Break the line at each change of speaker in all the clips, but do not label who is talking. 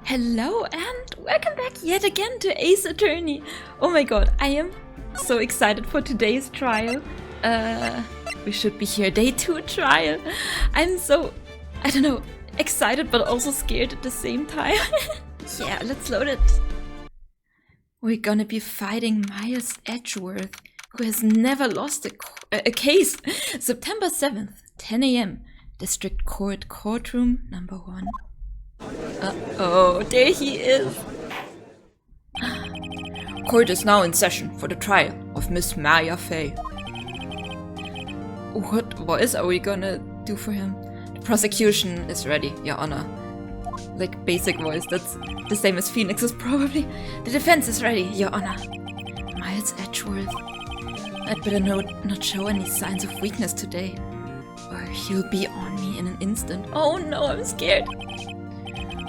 Hello and welcome back yet again to Ace Attorney. Oh my god, I am so excited for today's trial. We should be here, day 2 trial. I'm so, I don't know, excited but also scared at the same time. Yeah, let's load it. We're gonna be fighting Miles Edgeworth, who has never lost a case. September 7th, 10 AM, District Court Courtroom number 1. Uh-oh, there he is.
Court is now in session for the trial of Miss Maya Fey.
What voice are we gonna do for him?
The prosecution is ready, Your Honor.
Like basic voice, that's the same as Phoenix's probably. The defense is ready, Your Honor. Miles Edgeworth. I'd better not show any signs of weakness today, or he'll be on me in an instant. Oh no, I'm scared.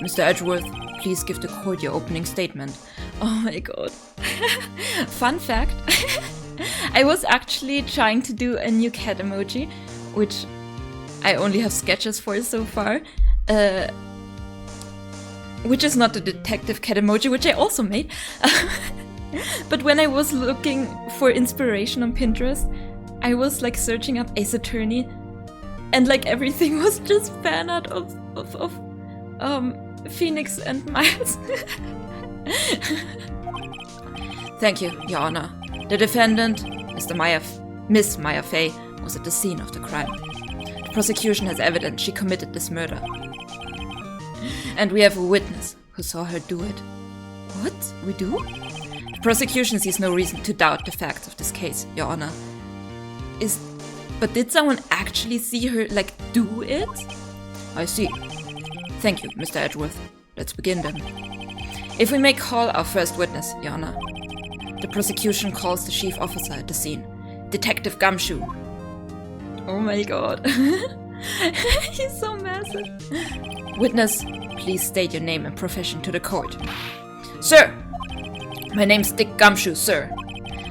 Mr. Edgeworth, please give the court your opening statement.
Oh my god. Fun fact. I was actually trying to do a new cat emoji, which I only have sketches for so far. Which is not the detective cat emoji, which I also made. But when I was looking for inspiration on Pinterest, I was like searching up Ace Attorney, and like everything was just fan art of Phoenix and Miles.
Thank you, Your Honor. The defendant, Miss Maya Fey, was at the scene of the crime. The prosecution has evidence she committed this murder. And we have a witness who saw her do it.
What? We do?
The prosecution sees no reason to doubt the facts of this case, Your Honor.
But did someone actually see her, like, do it?
I see. Thank you, Mr. Edgeworth. Let's begin then. If we may call our first witness, Your Honor. The prosecution calls the chief officer at the scene, Detective Gumshoe.
Oh my god. He's so massive.
Witness, please state your name and profession to the court. Sir! My name's Dick Gumshoe, sir.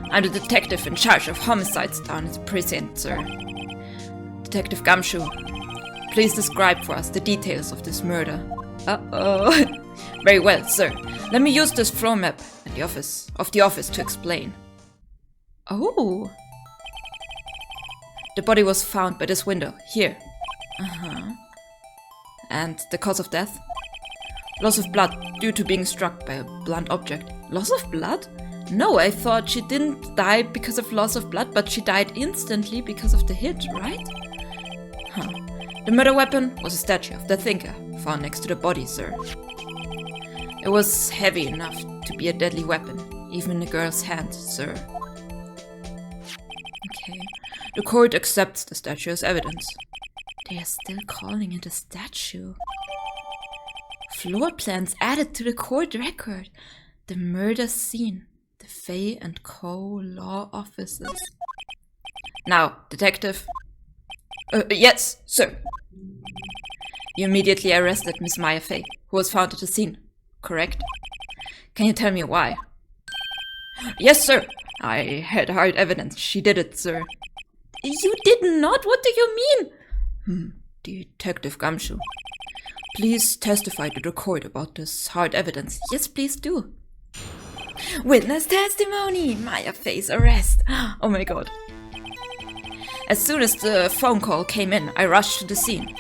I'm the detective in charge of homicides down at the precinct, sir. Detective Gumshoe, please describe for us the details of this murder.
Uh-oh.
Very well, sir. Let me use this floor map at the office to explain.
Oh.
The body was found by this window, here.
Uh-huh.
And the cause of death? Loss of blood due to being struck by a blunt object.
Loss of blood? No, I thought she didn't die because of loss of blood, but she died instantly because of the hit, right?
Huh. The murder weapon was a statue of the thinker found next to the body, sir. It was heavy enough to be a deadly weapon, even in a girl's hand, sir.
Okay.
The court accepts the statue as evidence.
They are still calling it a statue. Floor plans added to the court record. The murder scene. The Fey & Co. law offices.
Now, detective. Yes, sir. You immediately arrested Miss Maya Fey, who was found at the scene, correct? Can you tell me why? Yes, sir. I had hard evidence she did it, sir.
You did not? What do you mean?
Detective Gumshoe, please testify to the court about this hard evidence.
Yes, please do. Witness testimony! Maya Fey's arrest. Oh my god.
As soon as the phone call came in, I rushed to the scene.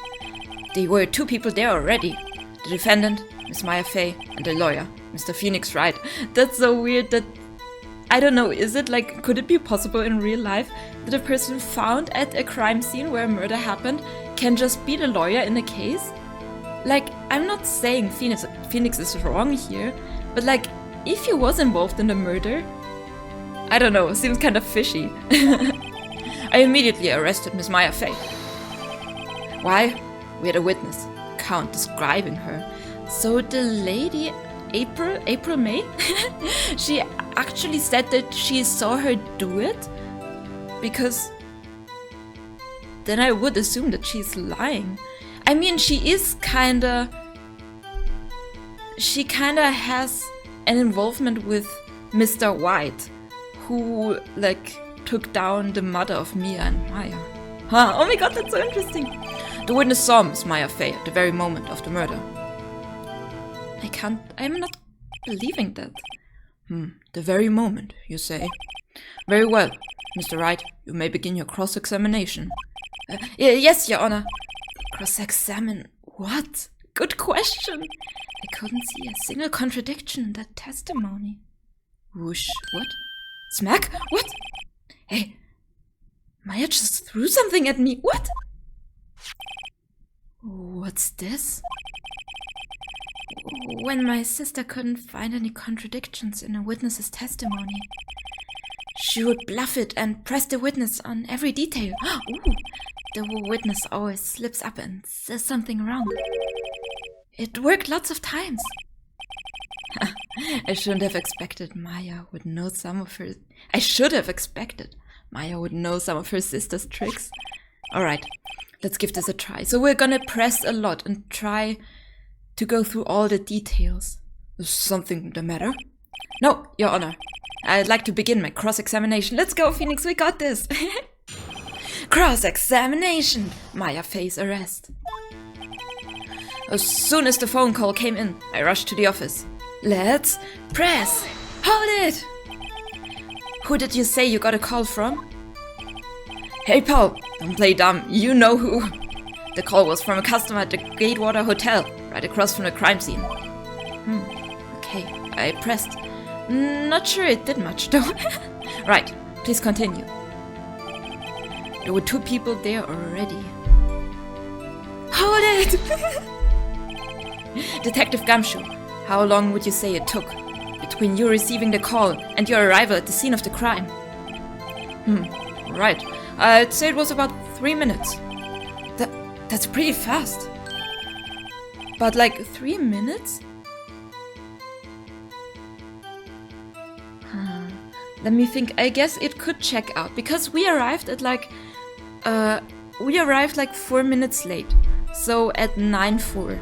There were 2 people there already. The defendant, Miss Maya Fey, and the lawyer, Mr. Phoenix Wright.
That's so weird that... I don't know, is it like... Could it be possible in real life that a person found at a crime scene where a murder happened can just be the lawyer in a case? Like, I'm not saying Phoenix is wrong here, but like, if he was involved in the murder... I don't know, seems kind of fishy.
I immediately arrested Miss Maya Fey. Why? We had a witness, Count, describing her.
So the lady, April May? She actually said that she saw her do it? Because then I would assume that she's lying. I mean, she kinda has an involvement with Mr. White, who like took down the mother of Mia and Maya. Huh, oh my god, that's so interesting.
The witness saw Miss Maya Fey at the very moment of the murder.
I'm not believing that.
The very moment, you say. Very well, Mr. Wright, you may begin your cross-examination. Yes, Your Honor.
Cross-examine what? Good question. I couldn't see a single contradiction in that testimony.
Whoosh, what?
Smack? What? Hey, Maya just threw something at me. What? What's this? When my sister couldn't find any contradictions in a witness's testimony, she would bluff it and press the witness on every detail. Ooh, the witness always slips up and says something wrong. It worked lots of times.
I shouldn't have expected Maya would know some of her... I should have expected Maya would know some of her sister's tricks. Alright, let's give this a try. So we're gonna press a lot and try to go through all the details. Is something the matter? No, Your Honor. I'd like to begin my cross-examination. Let's go, Phoenix, we got this! Cross-examination! Maya face arrest. As soon as the phone call came in, I rushed to the office. Let's press! Hold it! Who did you say you got a call from? Hey pal, don't play dumb, you know who. The call was from a customer at the Gatewater Hotel, right across from the crime scene. Okay, I pressed. Not sure it did much though. Right, please continue. There were 2 people there already. Hold it! Detective Gumshoe, how long would you say it took between you receiving the call and your arrival at the scene of the crime? Right. I'd say it was about 3 minutes. That's pretty fast.
But like 3 minutes? Let me think. I guess it could check out because we arrived at like 4 minutes late. So at 9:04.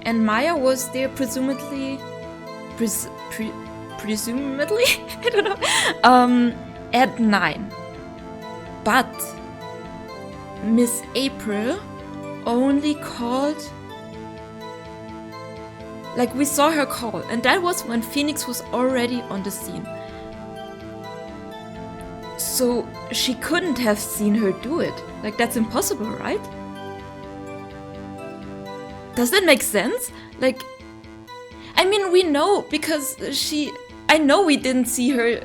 And Maya was there presumably I don't know, at 9. But Miss April only called, like we saw her call, and that was when Phoenix was already on the scene. So she couldn't have seen her do it. Like that's impossible, right? Does that make sense? Like, I mean, we know because I know we didn't see her.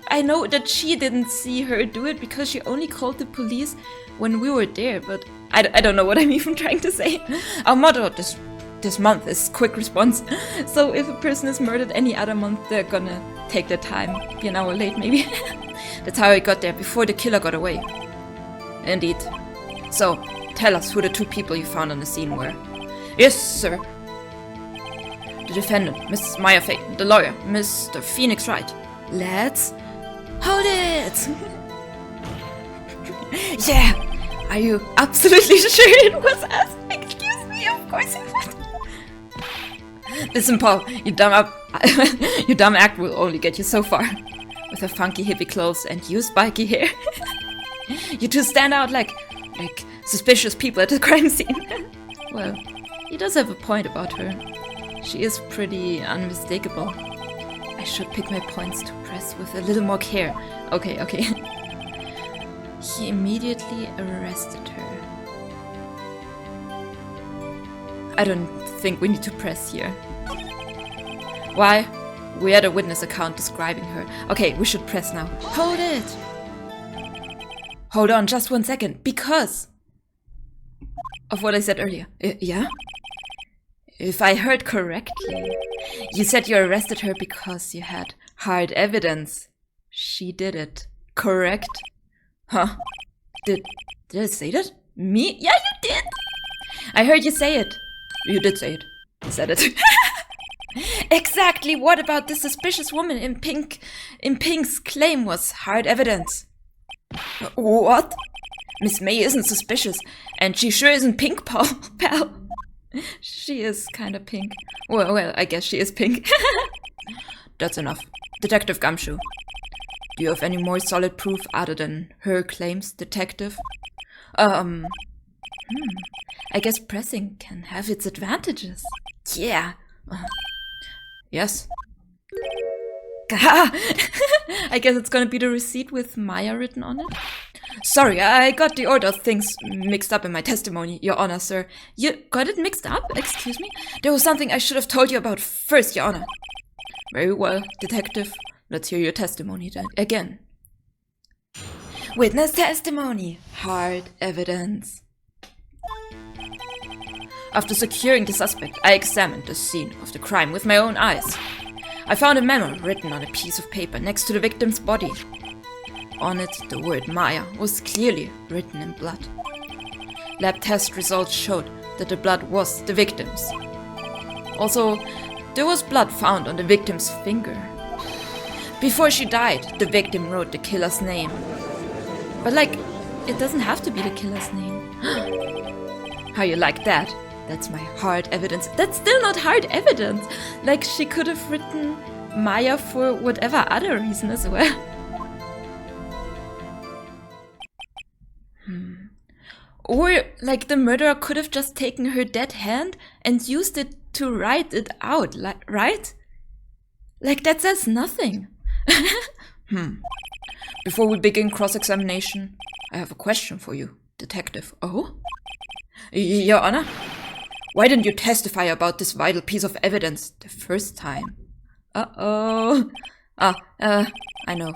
I know that she didn't see her do it because she only called the police when we were there, but I don't know what I'm even trying to say. Our motto this month is quick response. So if a person is murdered any other month, they're gonna take their time, be an hour late maybe. That's how I got there, before the killer got away. Indeed. So, tell us who the 2 people you found on the scene were. Yes, sir. The defendant, Mrs. Maya Fay, the lawyer, Mr. Phoenix Wright. Let's hold it! Yeah! Are you absolutely sure it was us? Excuse me, of course it was. Listen, Paul, your dumb act will only get you so far. With her funky hippie clothes and you spiky hair. You 2 stand out like suspicious people at the crime scene. Well, he does have a point about her. She is pretty unmistakable. I should pick my points to press with a little more care. Okay. He immediately arrested her. I don't think we need to press here. Why? We had a witness account describing her. Okay, we should press now. Hold it! Hold on, just 1 second. Because of what I said earlier. Yeah? If I heard correctly, you said you arrested her because you had hard evidence. She did it. Correct? Huh? Did I say that? Me? Yeah, you did! I heard you say it. You did say it. You said it. Exactly. What about the suspicious woman in pink? Pink's claim was hard evidence. What? Miss May isn't suspicious, and she sure isn't pink, pal. She is kind of pink. Well, I guess she is pink. That's enough. Detective Gumshoe, do you have any more solid proof other than her claims, detective? I guess pressing can have its advantages. Yeah,
Yes.
I guess it's gonna be the receipt with Maya written on it.
Sorry, I got the order of things mixed up in my testimony, Your Honor, sir.
You got it mixed up? Excuse me?
There was something I should have told you about first, Your Honor.
Very well, detective. Let's hear your testimony then again.
Witness testimony. Hard evidence. After securing the suspect, I examined the scene of the crime with my own eyes. I found a memo written on a piece of paper next to the victim's body. On it, the word Maya was clearly written in blood. Lab test results showed that the blood was the victim's. Also, there was blood found on the victim's finger. Before she died, the victim wrote the killer's name.
But like, it doesn't have to be the killer's name.
How you like that? That's my hard evidence.
That's still not hard evidence. Like, she could have written Maya for whatever other reason as well. Or, like, the murderer could have just taken her dead hand and used it to write it out, right? Like, that says nothing.
Before we begin cross-examination, I have a question for you, detective.
Oh?
Your Honor? Why didn't you testify about this vital piece of evidence the first time?
Uh-oh.
I know.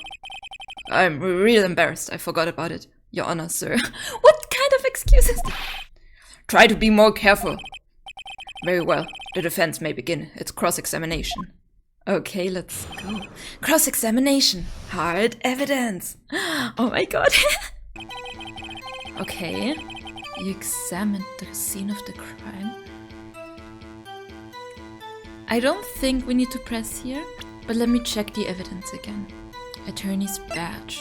I'm real embarrassed. I forgot about it, Your Honor, sir.
What kind of excuse is that?
Try to be more careful. Very well. The defense may begin its cross-examination.
Okay, let's go.
Cross-examination. Hard evidence.
Oh my god. Okay. You examined the scene of the crime. I don't think we need to press here, but let me check the evidence again. Attorney's badge.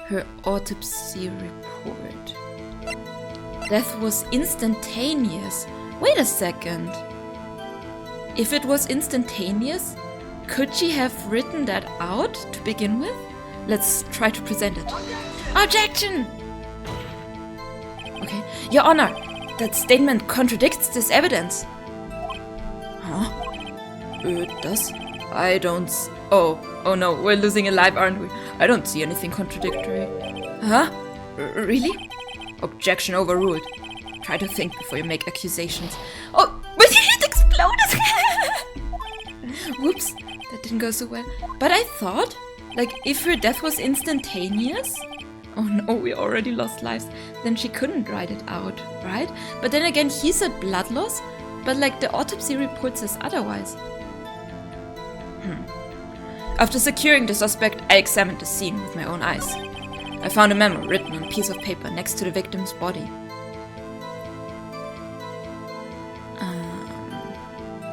Her autopsy report. Death was instantaneous. Wait a second. If it was instantaneous, could she have written that out to begin with? Let's try to present it.
Objection!
Okay.
Your Honor, that statement contradicts this evidence.
Huh?
It does? I don't... Oh no, we're losing a life, aren't we? I don't see anything contradictory.
Huh?
Really? Objection overruled. Try to think before you make accusations.
Oh, but it exploded! Whoops, that didn't go so well. But I thought, like, if her death was instantaneous... Oh no, we already lost lives. Then she couldn't write it out, right? But then again, he said blood loss, but like the autopsy report says otherwise.
After securing the suspect, I examined the scene with my own eyes. I found a memo written on a piece of paper next to the victim's body.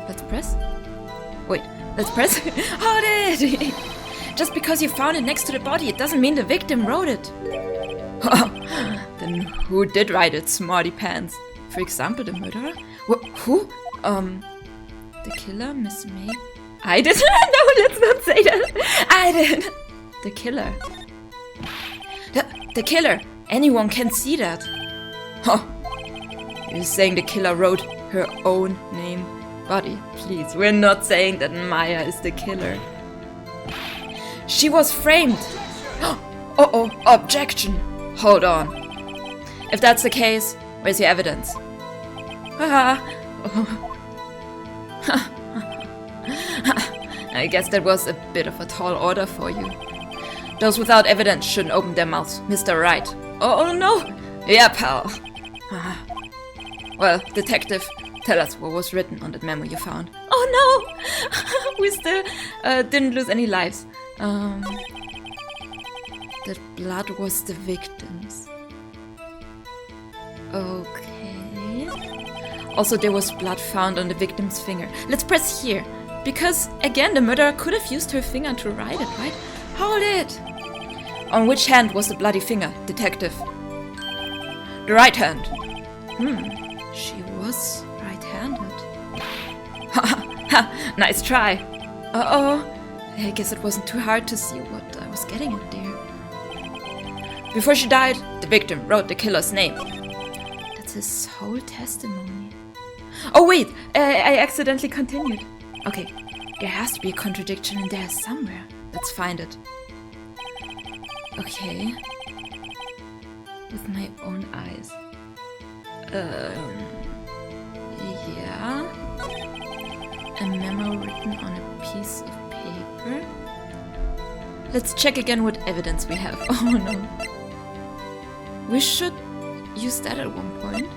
Let's press?
Wait, let's press?
Hold it! Just because you found it next to the body, it doesn't mean the victim wrote it.
Then who did write it, smarty pants?
For example, the murderer?
Who?
The killer, Miss May? I didn't. No, let's not say that. I did. The killer.
The killer. Anyone can see that. Huh. You're saying the killer wrote her own name?
Buddy, please. We're not saying that Maya is the killer.
She was framed. Uh-oh, objection. Hold on. If that's the case, where's your evidence? I guess that was a bit of a tall order for you. Those without evidence shouldn't open their mouths, Mr. Wright.
Oh no!
Yeah, pal. Well, detective, tell us what was written on that memo you found.
Oh no! We still didn't lose any lives. That blood was the victim's. Okay. Also, there was blood found on the victim's finger. Let's press here. Because, again, the murderer could have used her finger to write it, right? Hold it!
On which hand was the bloody finger, detective? The right hand.
She was right-handed.
Nice try.
Uh-oh. I guess it wasn't too hard to see what I was getting at there.
Before she died, the victim wrote the killer's name.
That's his whole testimony. Oh wait, I accidentally continued. Okay, there has to be a contradiction in there somewhere. Let's find it. Okay. With my own eyes. Yeah. A memo written on a piece of paper. Let's check again what evidence we have. Oh no. We should use that at one point.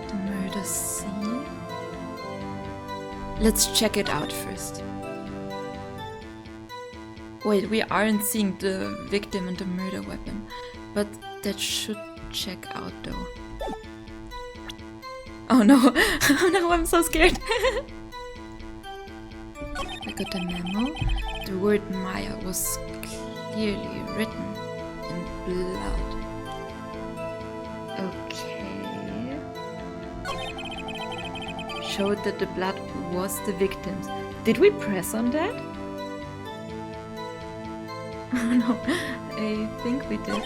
The murder scene. Let's check it out first. Wait, we aren't seeing the victim and the murder weapon, but that should check out though. Oh no, oh no, I'm so scared. I got the memo. The word Maya was clearly written in blood. Okay. Showed that the blood was the victim's. Did we press on that? Oh no, I think we did.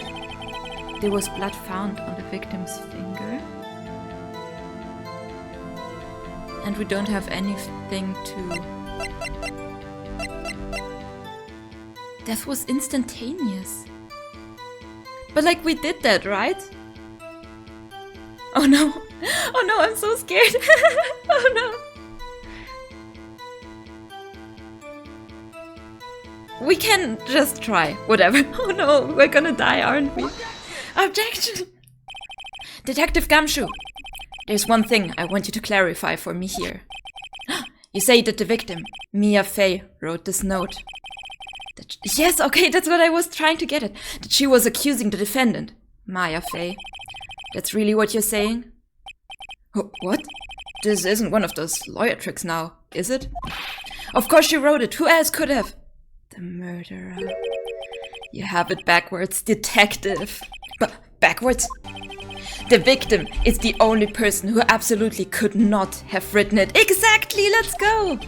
There was blood found on the victim's finger. And we don't have anything to... Death was instantaneous. But like we did that, right? Oh no. Oh no, I'm so scared. Oh no. We can just try. Whatever. Oh no, we're gonna die, aren't we? Objection! Detective Gumshoe! There's one thing I want you to clarify for me here. You say that the victim, Mia Fey, wrote this note. Yes, okay, that's what I was trying to get at. That she was accusing the defendant, Maya Fey. That's really what you're saying? What? This isn't one of those lawyer tricks now, is it? Of course she wrote it. Who else could have? The murderer. You have it backwards, detective. Backwards? The victim is the only person who absolutely could not have written it. Exactly, let's go!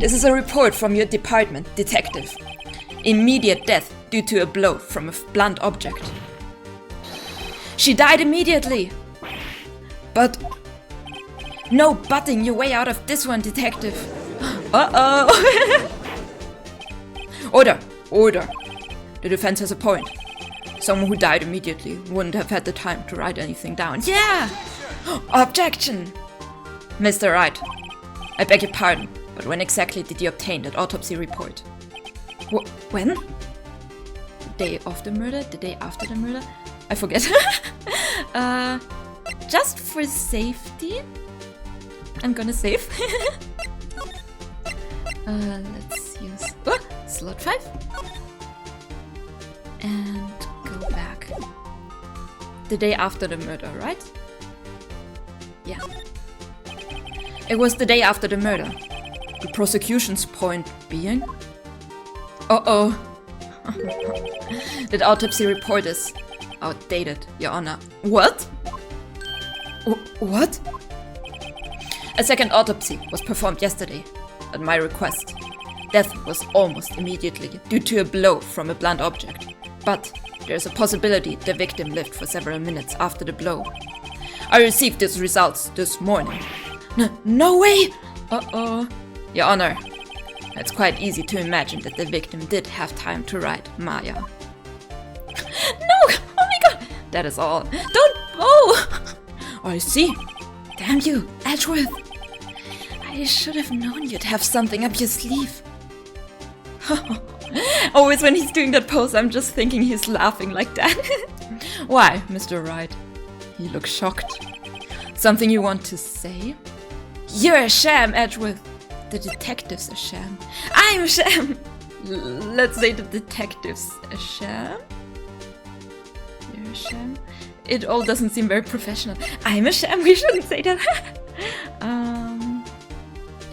This is a report from your department, detective. Immediate death due to a blow from a blunt object. She died immediately. But... No butting your way out of this one, detective. Uh-oh! Order! Order! The defense has a point. Someone who died immediately wouldn't have had the time to write anything down. Yeah! Objection! Mr. Wright, I beg your pardon, but when exactly did you obtain that autopsy report? When? The day of the murder? The day after the murder? I forget. Just for safety, I'm gonna save. Let's use slot 5 and go back. The day after the murder, right? Yeah. It was the day after the murder. The prosecution's point being... Uh-oh. That autopsy report is outdated, Your Honor. What? What? A second autopsy was performed yesterday, at my request. Death was almost immediately due to a blow from a blunt object. But there's a possibility the victim lived for several minutes after the blow. I received these results this morning. No way! Uh-oh. Your Honor, it's quite easy to imagine that the victim did have time to write Maya. No! Oh my god! That is all. Don't... Oh! I see. Damn you, Edgeworth. I should have known you'd have something up your sleeve. Always when he's doing that pose, I'm just thinking he's laughing like that. Why, Mr. Wright? He looks shocked. Something you want to say? You're a sham, Edgeworth. The detective's a sham. I'm a sham! Let's say the detective's a sham? You're a sham? It all doesn't seem very professional. I'm a sham, we shouldn't say that.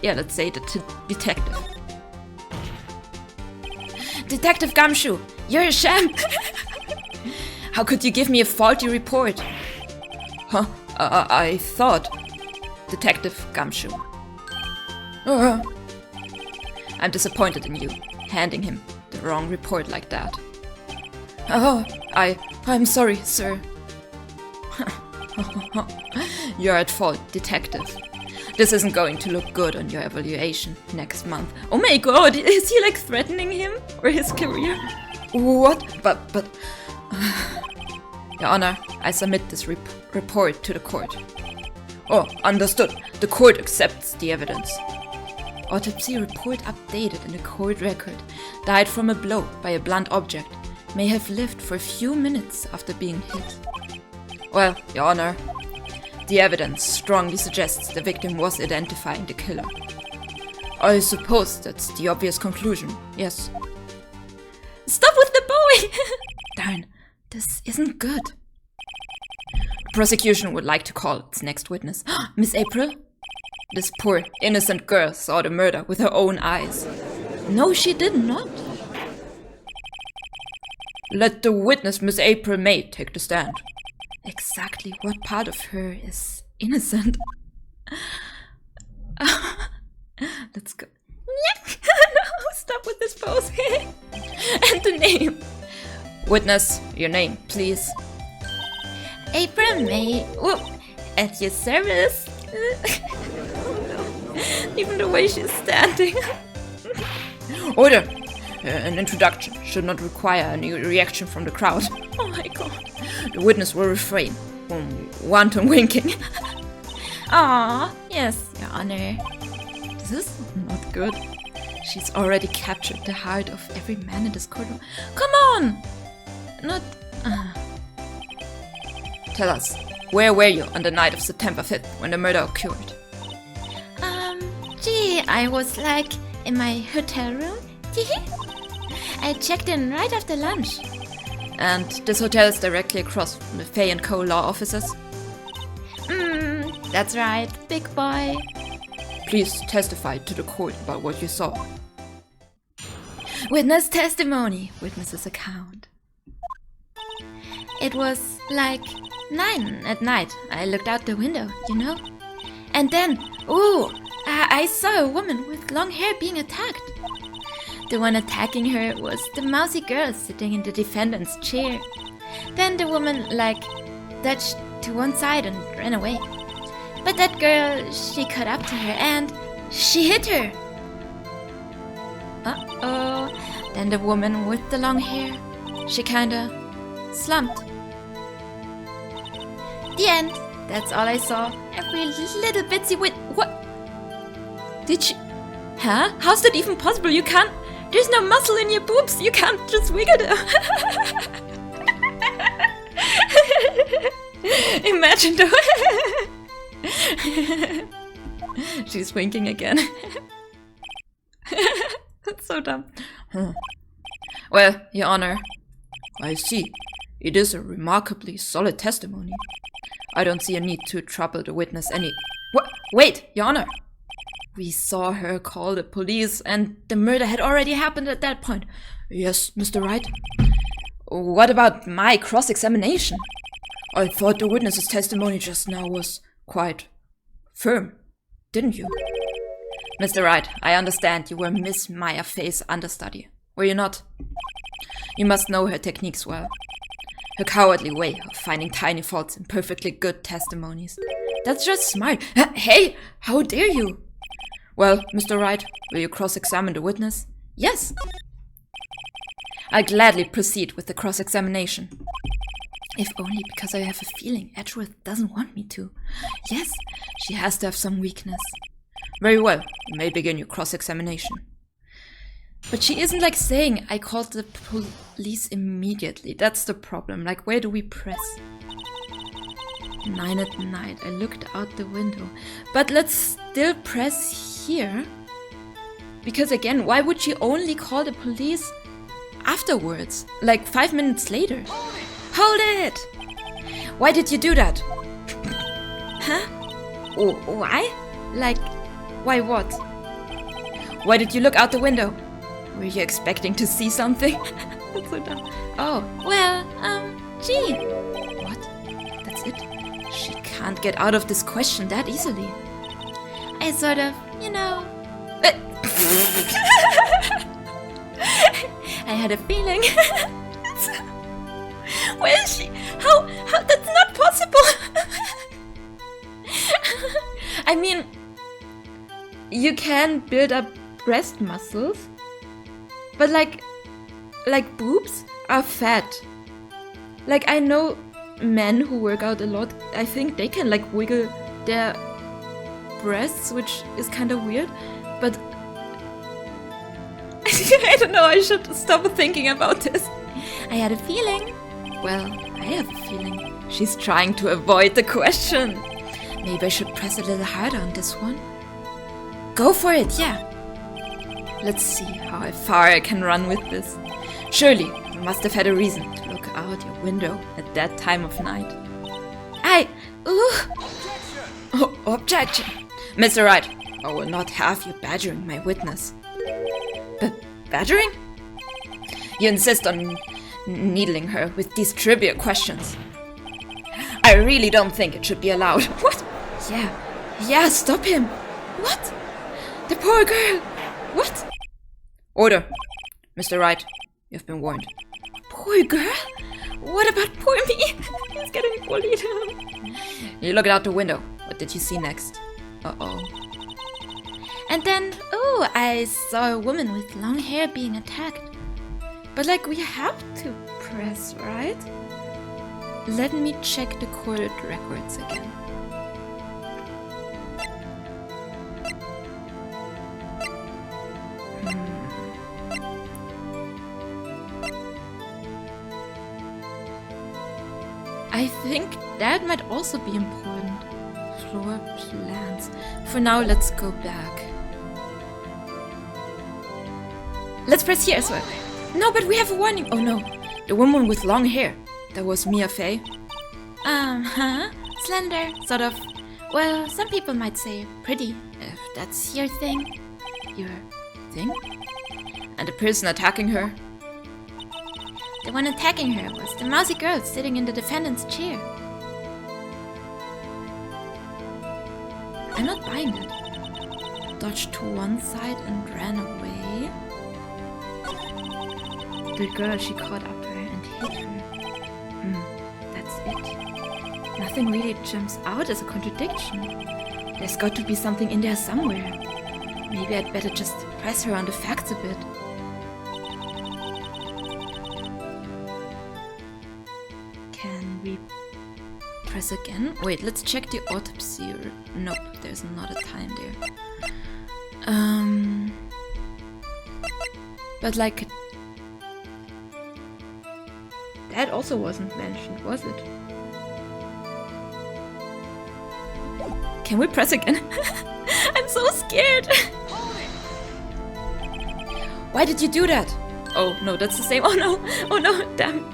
Yeah, let's say the detective. Detective Gumshoe, you're a sham! How could you give me a faulty report? Huh? I thought... Detective Gumshoe. I'm disappointed in you, handing him the
the wrong report like that. Oh, I'm sorry, sir. You're at fault, detective. This isn't going to look good on your evaluation next month.
Oh my god, is he like threatening him or his career?
What? But... Your Honor, I submit this report to the court. Oh, understood. The court accepts the evidence. Autopsy report updated in the court record. Died from a blow by a blunt object. May have lived for a few minutes after being hit. Well, Your Honor, the evidence strongly suggests the victim was identifying the killer. I suppose that's the obvious conclusion, yes.
Stop with the boy!
Darn, this isn't good. The prosecution would like to call its next witness. Miss April? This poor, innocent girl saw the murder with her own eyes.
No, she did not.
Let the witness, Miss April May, take the stand. Exactly what part of her is innocent?
Let's go. No, stop with this pose. And the name.
Witness, your name, please.
April May. Whoop. At your service. Oh no. Even the way she's standing.
Order! An introduction should not require any reaction from the crowd.
Oh my god.
The witness will refrain from wanton winking.
Ah, yes, Your Honor.
This is not good. She's already captured the heart of every man in this courtroom.
Come on! Not...
Tell us, where were you on the night of September 5th when the murder occurred?
Gee, I was like in my hotel room. I checked in right after lunch.
And this hotel is directly across from the Fay & Co. law offices?
That's right, big boy.
Please testify to the court about what you saw.
Witness testimony, witness's account. It was like 9 at night. I looked out the window, you know? And then, I saw a woman with long hair being attacked. The one attacking her was the mousy girl sitting in the defendant's chair. Then the woman, dodged to one side and ran away. But that girl, she caught up to her and she hit her. Uh-oh. Then the woman with the long hair, she kinda slumped. The end. That's all I saw. Every little bitsy what? Did she... Huh? How's that even possible? You can't... There's no muscle in your boobs. You can't just wiggle them. Imagine though. She's winking again. That's so dumb.
Well, Your Honor, I see. It is a remarkably solid testimony. I don't see a need to trouble the witness any... Wait, Your Honor! We saw her call the police and the murder had already happened at that point. Yes, Mr. Wright. What about my cross-examination? I thought the witness's testimony just now was quite firm, didn't you? Mr. Wright, I understand you were Miss Maya Fay's understudy, were you not? You must know her techniques well. Her cowardly way of finding tiny faults in perfectly good testimonies. That's just smart. Hey, how dare you? Well, Mr. Wright, will you cross-examine the witness? Yes. I'll gladly proceed with the cross-examination. If only because I have a feeling Edgeworth doesn't want me to. Yes, she has to have some weakness. Very well, you may begin your cross-examination. But she isn't saying I called the police immediately. That's the problem. Where do we press? 9 at night. I looked out the window. But let's still press here. Because again, why would she only call the police afterwards? 5 minutes later? Hold it! Why did you do that? Huh? Why? Why what? Why did you look out the window? Were you expecting to see something? That's so dumb. Oh, well, gee. What? That's it? She can't get out of this question that easily. I sort of,
I had a feeling. Where is she? How? That's not possible. I mean, you can build up breast muscles, but like boobs are fat. Like, I know men who work out a lot, I think they can like wiggle their breasts, which is kind of weird, but I don't know, I should stop thinking about this. I had a feeling. Well, I have a feeling. She's trying to avoid the question. Maybe I should press a little harder on this one. Go for it, yeah. Let's see how far I can run with this. Surely, you must have had a reason to look out your window at that time of night. Oh, objection! Mr. Wright, I will not have you badgering my witness. Badgering? You insist on needling her with these trivial questions. I really don't think it should be allowed. What? Yeah, stop him. What? The poor girl. What? Order. Mr. Wright, you've been warned. Poor girl? What about poor me? He's getting bullied. You looked out the window. What did you see next? Uh-oh. And then, I saw a woman with long hair being attacked. But like, we have to press, right? Let me check the court records again. I think that might also be important. Floor plans. For now, let's go back. Let's press here as well. No, but we have a warning. Oh no, the woman with long hair. That was Mia Fey. Slender, sort of. Well, some people might say pretty, if that's your thing. Your thing? And the person attacking her? The one attacking her was the mousy girl sitting in the defendant's chair. I'm not buying it. Dodged to one side and ran away. The girl, she caught up her and hit her. That's it. Nothing really jumps out as a contradiction. There's got to be something in there somewhere. Maybe I'd better just press her on the facts a bit. Can we press again? Wait, let's check the autopsy. Nope, there's not a time there. But like, that also wasn't mentioned, was it? Can we press again? I'm so scared. Why did you do that? Oh no, that's the same. Oh no, damn.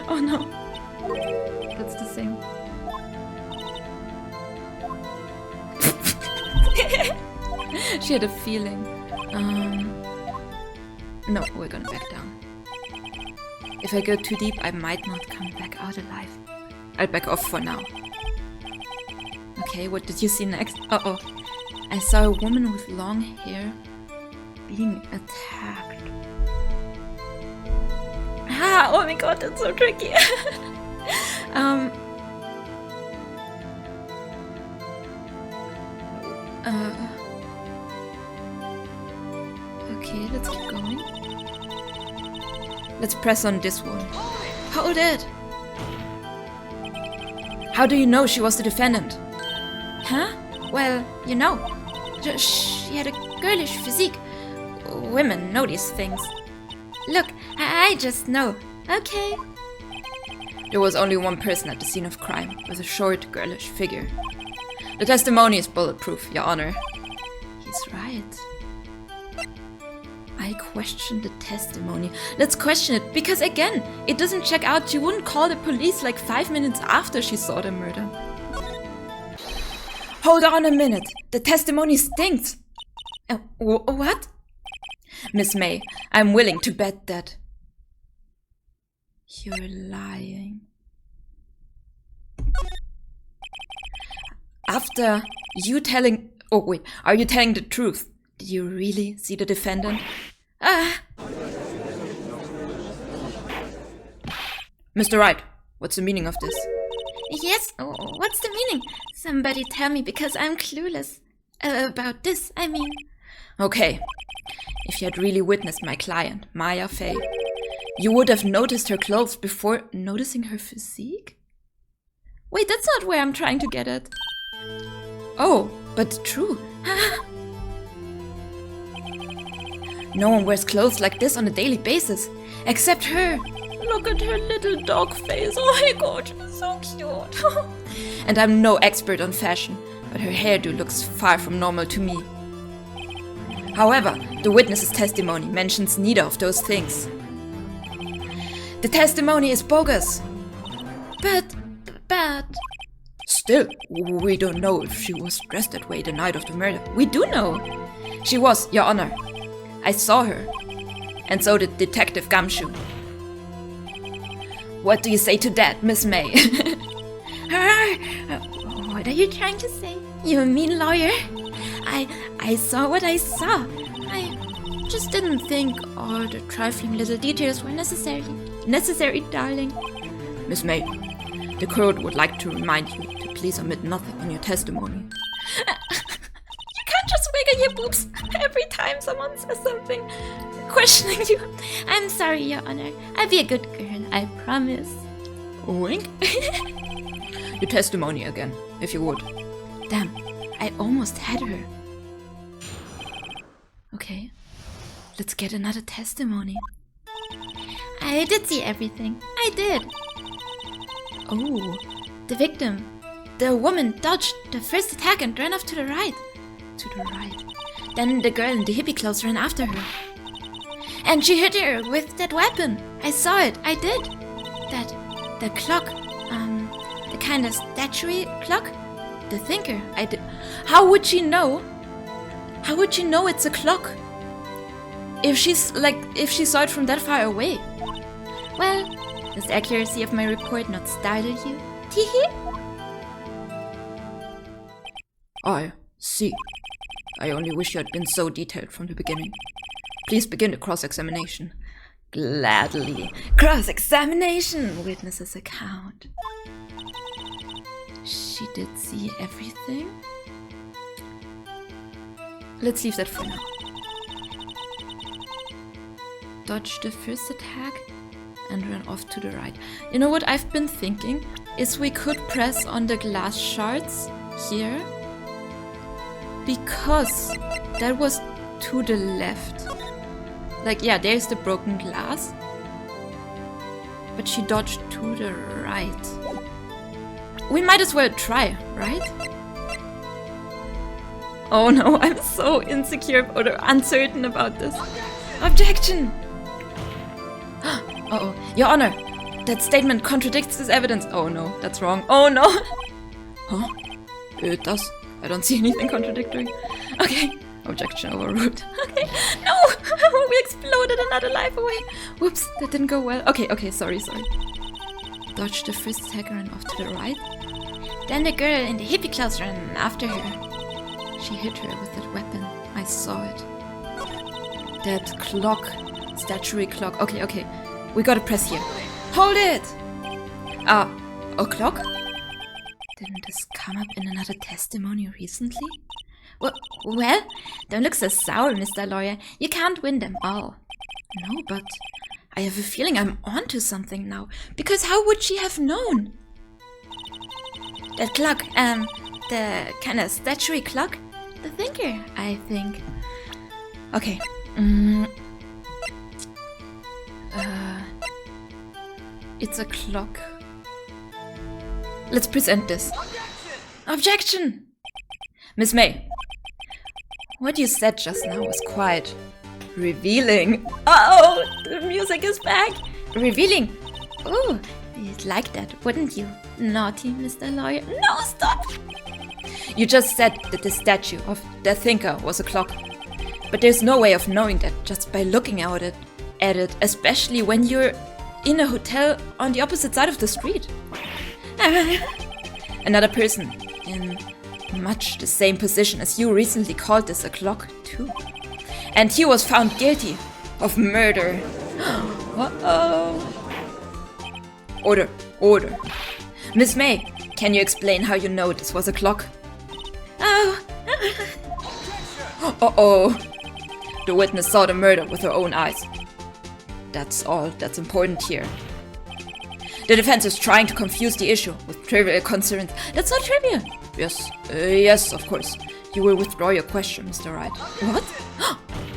Oh no, that's the same. She had a feeling. No, we're gonna back down. If I go too deep, I might not come back out alive. I'll back off for now. Okay, what did you see next? Uh-oh. I saw a woman with long hair being attacked. Oh my god, that's so tricky. Okay, let's keep going. Let's press on this one. Hold it! How do you know she was the defendant? Huh? Well, you know. She had a girlish physique. Women know these things. Look, I just know. Okay. There was only one person at the scene of crime, with a short, girlish figure. The testimony is bulletproof, Your Honor. He's right. I question the testimony. Let's question it, because again, it doesn't check out. She wouldn't call the police like 5 minutes after she saw the murder. Hold on a minute. The testimony stinks. What? Miss May, I'm willing to bet that you're lying. After you telling
Oh, wait, are you telling the truth? Did you really see the defendant? Mr. Wright, what's the meaning of this?
Yes, what's the meaning? Somebody tell me, because I'm clueless. About this, I mean.
Okay, if you had really witnessed my client, Maya Fey, you would have noticed her clothes before noticing her physique?
Wait, that's not where I'm trying to get at.
Oh, but true. No one wears clothes like this on a daily basis, except her.
Look at her little dog face. Oh my god, she's so cute.
And I'm no expert on fashion, but her hairdo looks far from normal to me. However, the witness's testimony mentions neither of those things. The testimony is bogus.
But...
Still, we don't know if she was dressed that way the night of the murder. We do know. She was, Your Honor. I saw her. And so did Detective Gumshoe. What do you say to that, Miss May?
What are you trying to say? You mean lawyer? I saw what I saw. I just didn't think all the trifling little details were necessary, darling.
Miss May, the court would like to remind you to please omit nothing in your testimony.
You can't just wiggle your boobs every time someone says something questioning you. I'm sorry, Your Honor. I'll be a good girl, I promise.
Wink. Your testimony again, if you would.
Damn, I almost had her. Okay, let's get another testimony. I did see everything. I did. Oh, the victim. The woman dodged the first attack and ran off to the right. To the right. Then the girl in the hippie clothes ran after her. And she hit her with that weapon. I saw it. I did. The clock. The kind of statuary clock. The thinker. I did. How would she know? How would she know it's a clock? If she saw it from that far away. Well, does the accuracy of my report not startle you? Teehee?
I see. I only wish you had been so detailed from the beginning. Please begin the cross-examination.
Gladly. Cross-examination! Witness's account. She did see everything? Let's leave that for now. Dodged the first attack and ran off to the right. You know what I've been thinking? Is we could press on the glass shards here. Because that was to the left. Like, yeah, there's the broken glass. But she dodged to the right. We might as well try, right? Oh no, I'm so insecure or uncertain about this. Objection! Uh-oh. Your Honor, that statement contradicts this evidence. Oh no, that's wrong. Oh no!
Huh? It does.
I don't see anything contradictory. Okay. Objection overruled. Okay. No! We exploded another life away. Whoops, that didn't go well. Okay, sorry. Dodged the first attacker and off to the right. Then the girl in the hippie clothes ran after her. She hit her with that weapon. I saw it. That clock. Statuary clock. Okay. We gotta press here. Hold it! A clock? Didn't this come up in another testimony recently? Well, don't look so sour, Mr. Lawyer. You can't win them all. No, but I have a feeling I'm onto something now. Because how would she have known? That clock, the kind of statuary clock? The thinker, I think. Okay. It's a clock. Let's present this. Objection! Miss May, what you said just now was quite revealing. Uh-oh, the music is back. Revealing. Oh, you'd like that, wouldn't you? Naughty, Mr. Lawyer. No, stop! You just said that the statue of the thinker was a clock. But there's no way of knowing that just by looking at it, especially when you're in a hotel on the opposite side of the street. Another person in
much the same position as you recently called this a clock, too. And he was found guilty of murder.
Uh-oh.
Order, order. Miss May, can you explain how you know this was a clock?
Oh.
Uh-oh. The witness saw the murder with her own eyes. That's all that's important here. The defense is trying to confuse the issue with trivial concerns. That's not trivial. Yes, of course. You will withdraw your question, Mr. Wright.
What?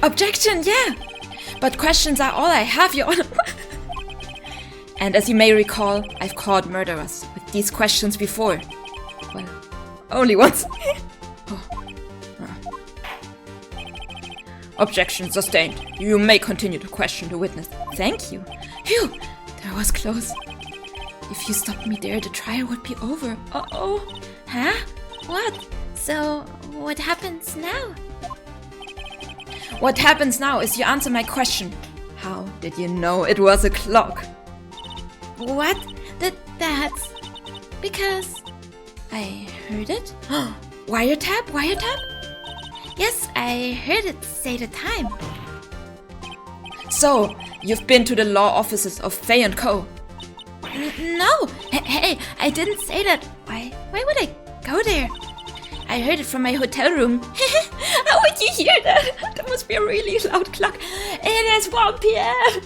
Objection, yeah.
But questions are all I have, Your Honor. And as you may recall, I've caught murderers with these questions before. Well, only once. Objection sustained. You may continue to question the witness.
Thank you. Phew, that was close. If you stopped me there, the trial would be over. Uh-oh. Huh? What? So, what happens now?
What happens now is you answer my question. How did you know it was a clock?
What? That's... because... I heard it?
Wiretap? Wiretap?
Yes, I heard it say the time.
So, you've been to the law offices of Co.
No! Hey, I didn't say that. Why would I go there? I heard it from my hotel room. How would you hear that? That must be a really loud clock. It is 1 p.m.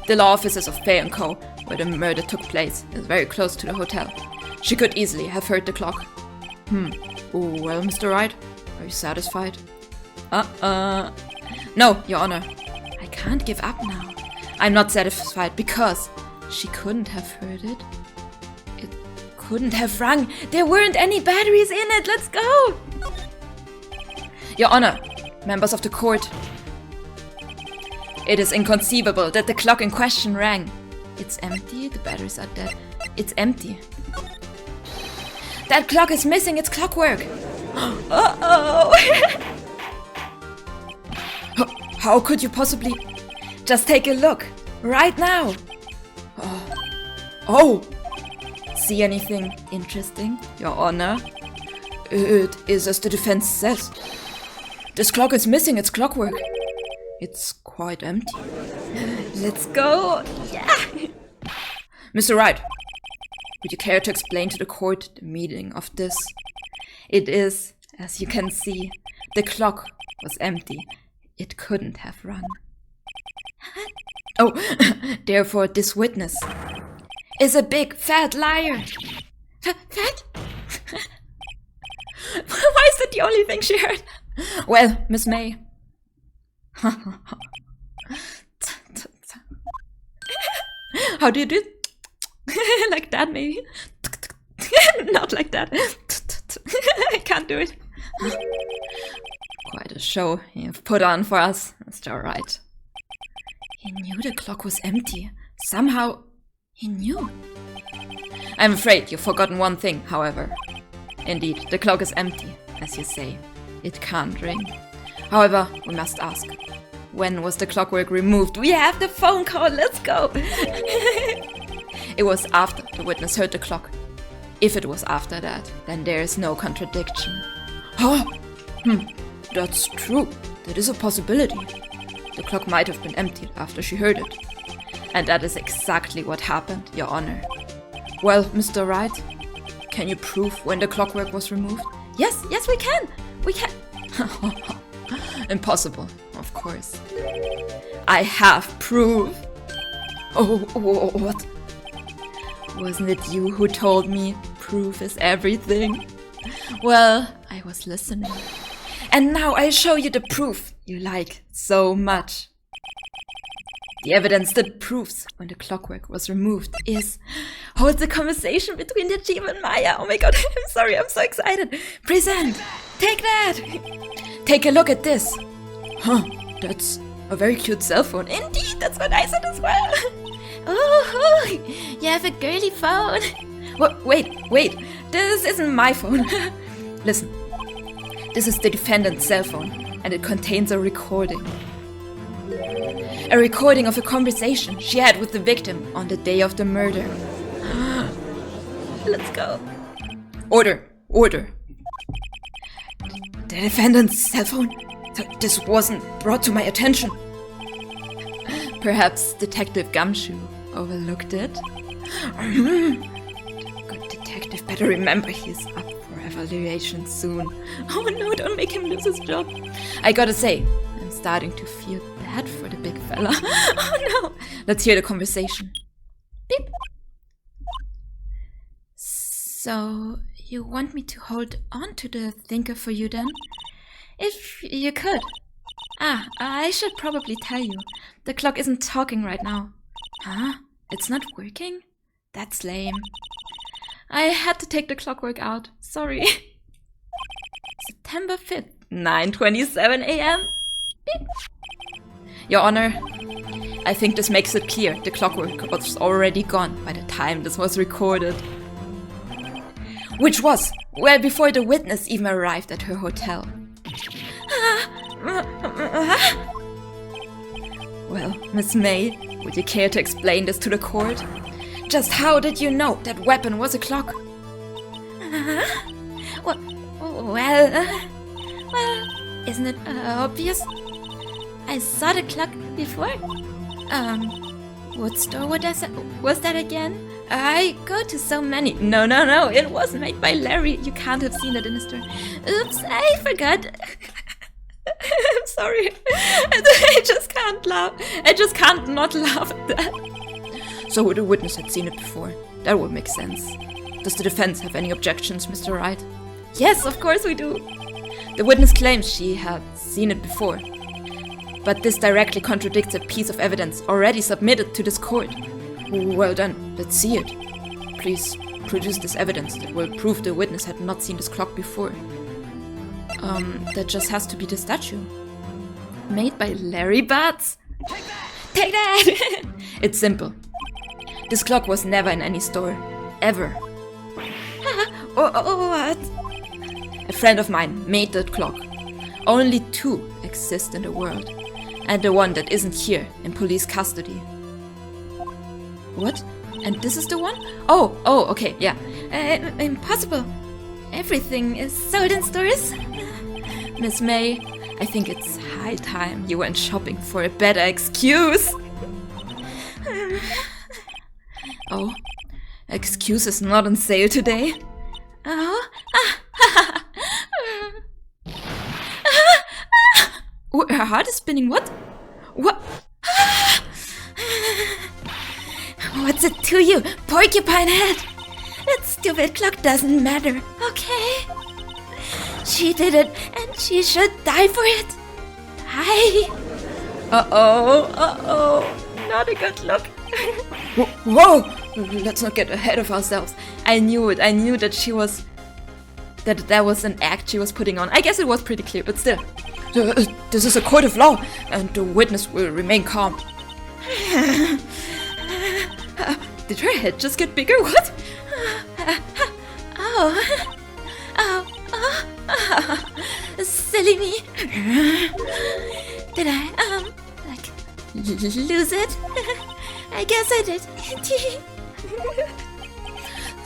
The law offices of Co, where the murder took place, is very close to the hotel. She could easily have heard the clock. Oh, well, Mr. Wright, are you satisfied? No, Your Honor. I can't give up now. I'm not satisfied because she couldn't have heard it. It couldn't have rung. There weren't any batteries in it. Let's go! Your Honor, members of the court. It is inconceivable that the clock in question rang. It's empty. The batteries are dead. It's empty. That clock is missing its clockwork.
Uh-oh!
How could you possibly... Just take a look. Right now. Oh. See anything interesting, Your Honor? It is as the defense says. This clock is missing its clockwork. It's quite empty.
Let's go. Yeah.
Mr. Wright, would you care to explain to the court the meaning of this? It is, as you can see, the clock was empty. It couldn't have rung. Oh, therefore this witness is a big fat liar.
Fat? Why is that the only thing she heard?
Well, Miss May. How do you do it?
Like that, maybe? Not like that. I can't do it.
Quite a show you've put on for us, Mr. Wright. He knew the clock was empty. Somehow, he knew. I'm afraid you've forgotten one thing, however. Indeed, the clock is empty, as you say. It can't ring. However, we must ask, when was the clockwork removed?
We have the phone call, let's go!
It was after the witness heard the clock. If it was after that, then there is no contradiction. Oh! That's true. That is a possibility. The clock might have been emptied after she heard it. And that is exactly what happened, Your Honor. Well, Mr. Wright, can you prove when the clockwork was removed?
Yes, we can! We can!
Impossible, of course. I have proof! Oh, what? Wasn't it you who told me proof is everything? Well, I was listening. And now I'll show you the proof you like so much. The evidence that proves when the clockwork was removed is...
Hold the conversation between the team and Maya. Oh my god, I'm sorry, I'm so excited. Present! Take that!
Take a look at this. That's a very cute cell phone.
Indeed, that's what I said as well. Oh, you have a girly phone.
Wait, this isn't my phone. Listen, this is the defendant's cell phone, and it contains a recording. A recording of a conversation she had with the victim on the day of the murder.
Let's go.
Order! Order! The defendant's cell phone? This wasn't brought to my attention.
Perhaps Detective Gumshoe overlooked it?
Good detective better remember he's up for evaluation soon.
Oh no, don't make him lose his job.
I gotta say, I'm starting to feel bad for the big fella.
Oh no!
Let's hear the conversation.
Beep. So, you want me to hold on to the thinker for you then? If you could. I should probably tell you. The clock isn't talking right now. Huh? It's not working? That's lame. I had to take the clockwork out. Sorry. September 5th, 9:27 a.m. Beep.
Your Honor, I think this makes it clear the clockwork was already gone by the time this was recorded. Which was well before the witness even arrived at her hotel. Well, Miss May, would you care to explain this to the court? Just how did you know that weapon was a clock?
Well, isn't it obvious? I saw the clock before. What store was that again? I go to so many. No, it was made by Larry. You can't have seen it in the store. Oops, I forgot. I'm sorry. I just can't laugh. I just can't not laugh at that.
So the witness had seen it before. That would make sense. Does the defense have any objections, Mr. Wright?
Yes, of course we do.
The witness claims she had seen it before. But this directly contradicts a piece of evidence already submitted to this court. Well then, let's see it. Please produce this evidence that will prove the witness had not seen this clock before. That just has to be the statue.
Made by Larry Butts. Take that!
It's simple. This clock was never in any store. Ever.
What?
A friend of mine made that clock. Only 2 exist in the world. And the one that isn't here in police custody. What? And this is the one? Oh, okay, yeah.
Impossible. Everything is sold in stores.
Miss May, I think it's high time you went shopping for a better excuse. Oh, excuse is not on sale today.
Oh.
Her heart is spinning. What?
What's it to you, porcupine head? That stupid clock doesn't matter, okay? She did it, and she should die for it. Die.
Uh-oh.
Not a good look.
Whoa! Let's not get ahead of ourselves. I knew it. I knew that she was... that was an act she was putting on. I guess it was pretty clear, but still. This is a court of law, and the witness will remain calm. Did her head just get bigger? What?
Silly me. Did I, lose it? I guess I did.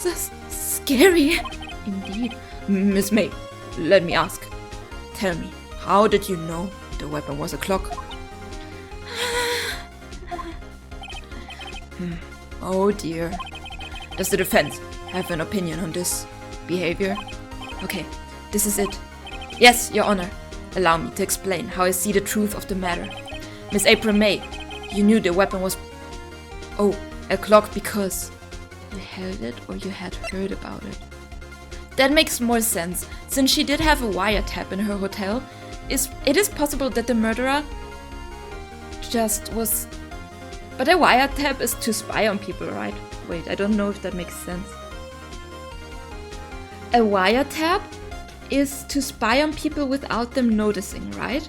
That's scary. Indeed. Miss May, let me ask. Tell me, how did you know the weapon was a clock? Oh dear. Does the defense have an opinion on this behavior? Okay, this is it. Yes, Your Honor. Allow me to explain how I see the truth of the matter. Miss April May, you knew the weapon was... Oh, a clock because you held it or you had heard about it. That makes more sense, since she did have a wiretap in her hotel. It is possible that the murderer just was... But a wiretap is to spy on people, right? Wait, I don't know if that makes sense. A wiretap is to spy on people without them noticing, right?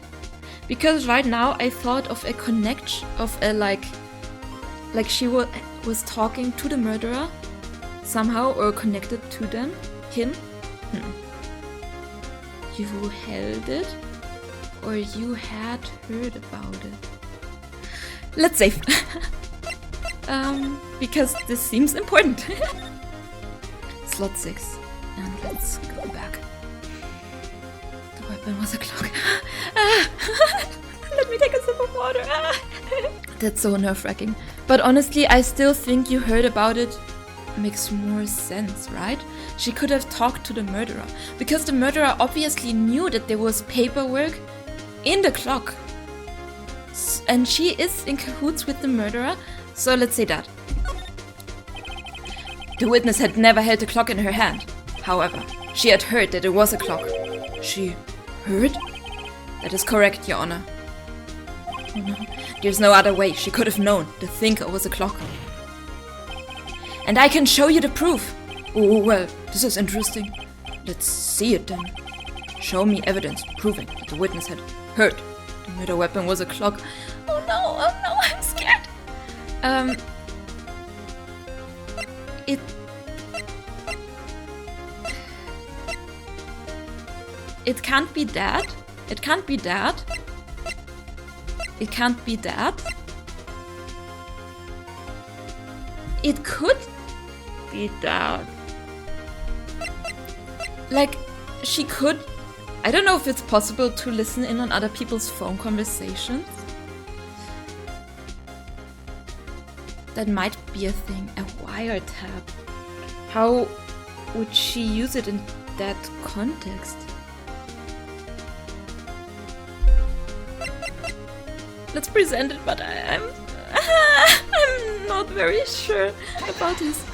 Because right now I thought of a connection of a like she was talking to the murderer somehow or connected to him. You held it or you had heard about it. Let's save. Because this seems important. Slot 6. And let's
let's go back. The weapon was a clock. Let me take a sip of water. That's so nerve-wracking. But honestly, I still think you heard about it makes more sense, right? She could have talked to the murderer, because the murderer obviously knew that there was paperwork in the clock. And she is in cahoots with the murderer, so let's say that. The witness had never held a clock in her hand. However, she had heard that it was a clock. She heard? That is correct, Your Honor. Oh no, there's no other way she could have known the thinker was a clock. And I can show you the proof. Oh, well, this is interesting. Let's see it then. Show me evidence proving that the witness had heard the murder weapon was a clock. Oh no, I'm scared. It can't be that. It can't be that. It can't be that. It could be that. Like, she could... I don't know if it's possible to listen in on other people's phone conversations. That might be a thing, a wiretap. How would she use it in that context? Let's present it, but I'm not very sure about this.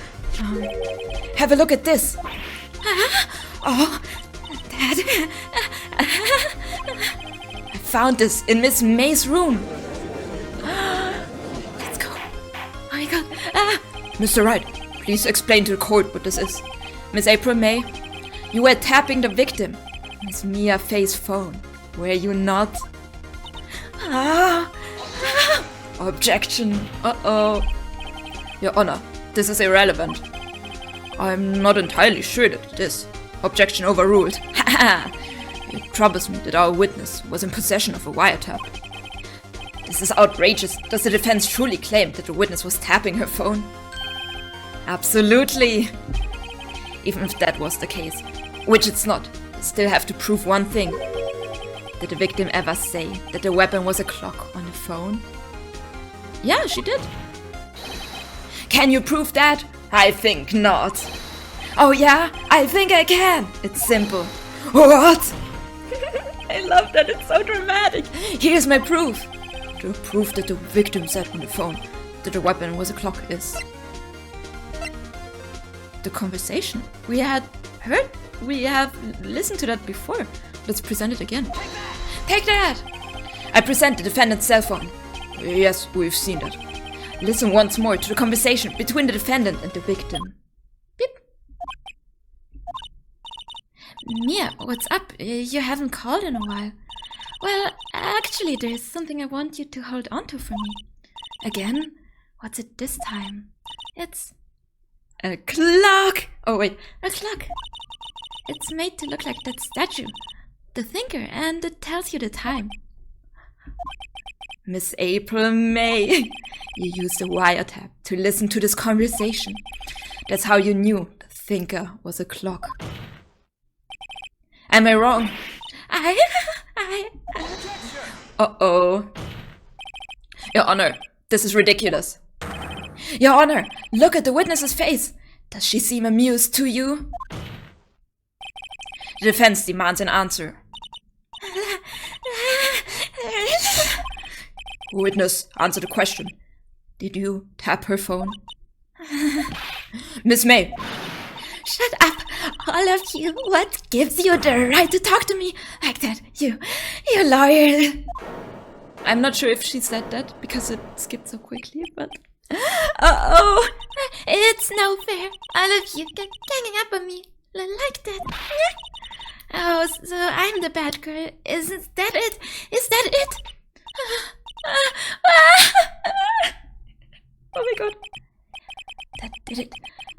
Have a look at this. Oh, Dad. I found this in Miss May's room. Let's go. Oh my god. Mr. Wright, please explain to the court what this is. Miss April May, you were tapping the victim. Miss Mia Faye's phone. Were you not? Objection. Uh-oh. Your Honor, this is irrelevant. I'm not entirely sure that it is. Objection overruled. It troubles me that our witness was in possession of a wiretap. This is outrageous. Does the defense truly claim that the witness was tapping her phone? Absolutely. Even if that was the case, which it's not, they still have to prove one thing. Did the victim ever say that the weapon was a clock on the phone? Yeah, she did. Can you prove that? I think not. Oh yeah, I think I can. It's simple. What? I love that, it's so dramatic. Here's my proof. The proof that the victim said on the phone that the weapon was a clock is the conversation. We have listened to that before. Let's present it again. Take that! I present the defendant's cell phone. Yes, we've seen that. Listen once more to the conversation between the defendant and the victim. Beep. Mia, what's up? You haven't called in a while. Well, actually, there's something I want you to hold on to for me. Again? What's it this time? It's a clock! Oh wait, a clock. It's made to look like that statue, the thinker, and it tells you the time. Miss April May, you used a wiretap to listen to this conversation. That's how you knew the thinker was a clock. Am I wrong? Uh-oh. Your Honor, this is ridiculous. Your Honor, look at the witness's face. Does she seem amused to you? The defense demands an answer. Witness, answer the question. Did you tap her phone? Miss May. Shut up, all of you. What gives you the right to talk to me like that? You lawyer. I'm not sure if she said that because it skipped so quickly, but... Uh-oh. It's no fair. All of you ganging up on me like that. Oh, so I'm the bad girl. Isn't that it? Is that it? Oh my god. That did it.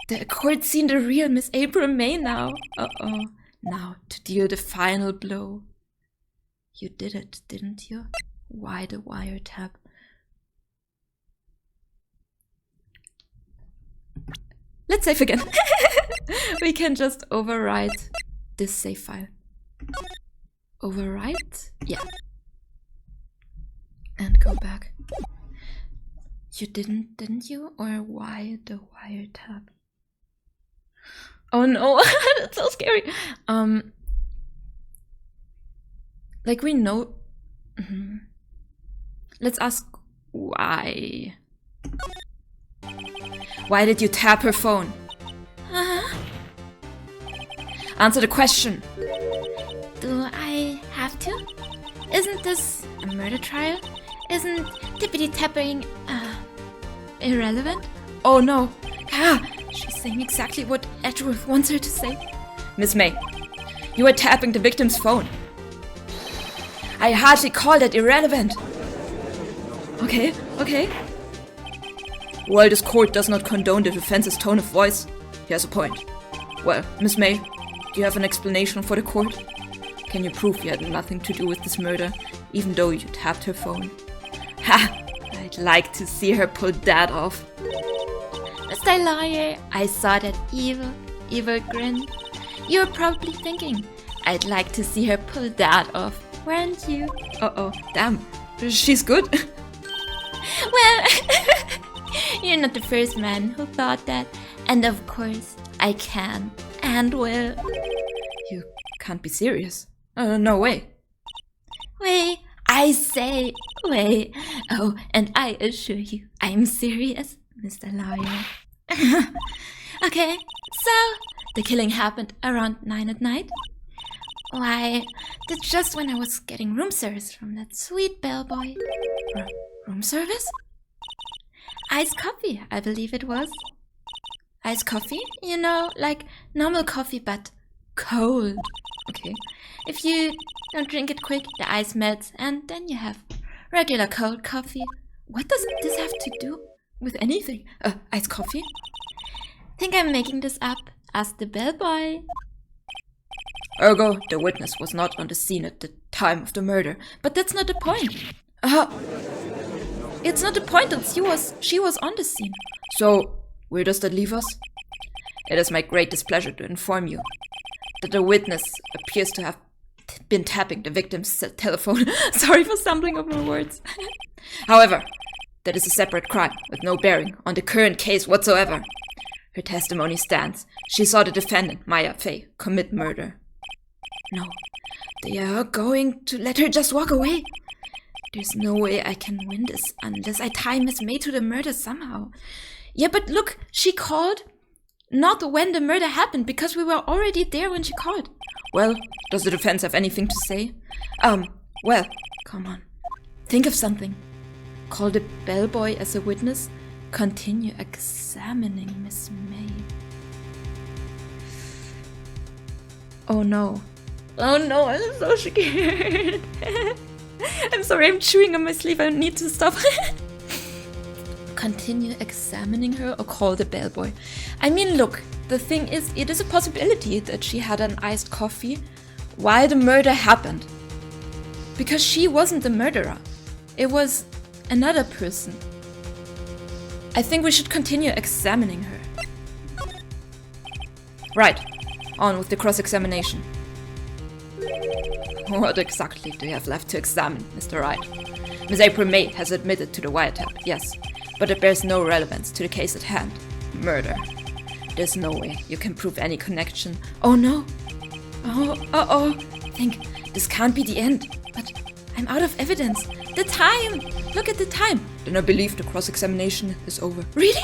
The court's seen the real Miss April May now. Uh-oh. Now to deal the final blow. You did it, didn't you? Why the wiretap? let's save again. We can just overwrite this save file. Overwrite? Yeah. And go back. You didn't you? Or why the wiretap? Oh no, that's so scary. Like we know. Let's ask why. Why did you tap her phone? Answer the question.
Do I have to? Isn't this a murder trial? Isn't tippity-tapping irrelevant?
Oh no. Ah, she's saying exactly what Edgeworth wants her to say.
Miss May, you were tapping the victim's phone. I hardly call that irrelevant.
Okay.
While this court does not condone the defense's tone of voice, he has a point. Well, Miss May, do you have an explanation for the court? Can you prove you had nothing to do with this murder, even though you tapped her phone? Ha! I'd like to see her pull that off.
Mr. Lawyer, I saw that evil grin. You're probably thinking, I'd like to see her pull that off, weren't you?
Uh-oh, damn. She's good.
Well, you're not the first man who thought that. And of course, I can and will.
You can't be serious. No way.
Wait, I say, wait. Oh, and I assure you, I'm serious, Mr. Lawyer. Okay, so the killing happened around 9 at night. Why, that's just when I was getting room service from that sweet bellboy.
Room service?
Iced coffee, I believe it was.
Iced coffee?
You know, like normal coffee, but cold.
Okay.
If you don't drink it quick, the ice melts, and then you have regular cold coffee.
What does this have to do with anything? Iced coffee?
Think I'm making this up? Ask the bellboy.
Ergo, the witness was not on the scene at the time of the murder.
But that's not the point. It's not the point that she was on the scene.
So, where does that leave us? It is my great displeasure to inform you that the witness appears to have been tapping the victim's telephone.
Sorry for stumbling over words.
However, that is a separate crime with no bearing on the current case whatsoever. Her testimony stands. She saw the defendant, Maya Fey, commit murder.
No, they are going to let her just walk away. There's no way I can win this unless I tie Miss May to the murder somehow. Yeah, but look, she called not when the murder happened, because we were already there when she called.
Well, does the defense have anything to say?
Well, come on. Think of something. Call the bellboy as a witness. Continue examining Miss May. Oh no. Oh no, I'm so scared. I'm sorry, I'm chewing on my sleeve. I need to stop. Continue examining her or call the bellboy. I mean, look, the thing is, it is a possibility that she had an iced coffee while the murder happened. Because she wasn't the murderer. It was another person. I think we should continue examining her.
Right. On with the cross-examination.
What exactly do you have left to examine, Mr. Wright?
Miss April May has admitted to the wiretap, yes, but it bears no relevance to the case at hand. Murder. There's no way you can prove any connection.
Oh no. Oh, think this can't be the end. But I'm out of evidence. The time! Look at the time.
Then I believe the cross-examination is over.
Really?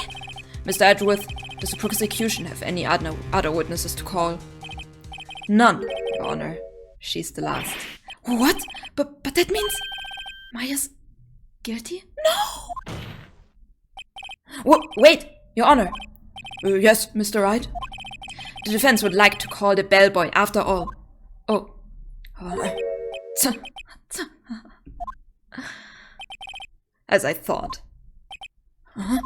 Mr. Edgeworth, does the prosecution have any other witnesses to call? None, Your Honor. She's the last.
What? But that means Maya's guilty? No!
Wait, Your Honor. Yes, Mr. Wright. The defense would like to call the bellboy after all. Oh. As I thought.
Huh?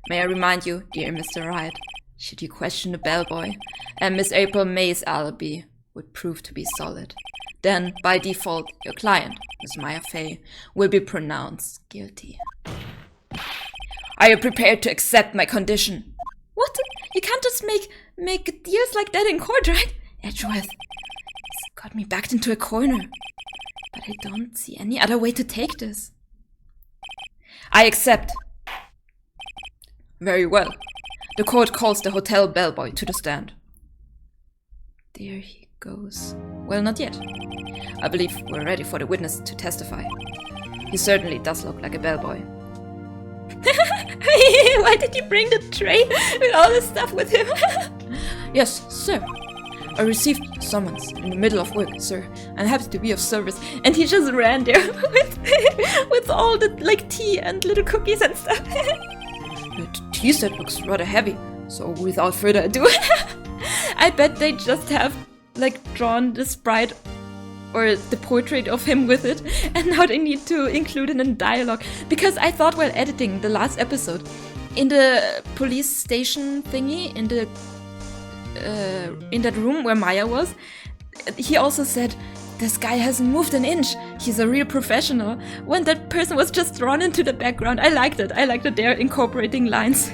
May I remind you, dear Mr. Wright, should you question the bellboy, and Miss April May's alibi would prove to be solid, then by default your client, Miss Maya Fey, will be pronounced guilty. Are you prepared to accept my condition?
What? You can't just make deals like that in court, right? Edgeworth, he's got me backed into a corner. But I don't see any other way to take this.
I accept. Very well. The court calls the hotel bellboy to the stand.
There he goes.
Well, not yet. I believe we're ready for the witness to testify. He certainly does look like a bellboy.
Why did you bring the tray with all this stuff with him?
Yes, sir. I received a summons in the middle of work, sir. I'm happy to be of service.
And he just ran there with all the like tea and little cookies and stuff.
The tea set looks rather heavy, so without further ado,
I bet they just have like drawn the sprite or the portrait of him with it, and now they need to include it in dialogue. Because I thought while editing the last episode, in the police station thingy, in that room where Maya was, he also said, "This guy hasn't moved an inch. He's a real professional." When that person was just drawn into the background, I liked it. I liked that they're incorporating lines.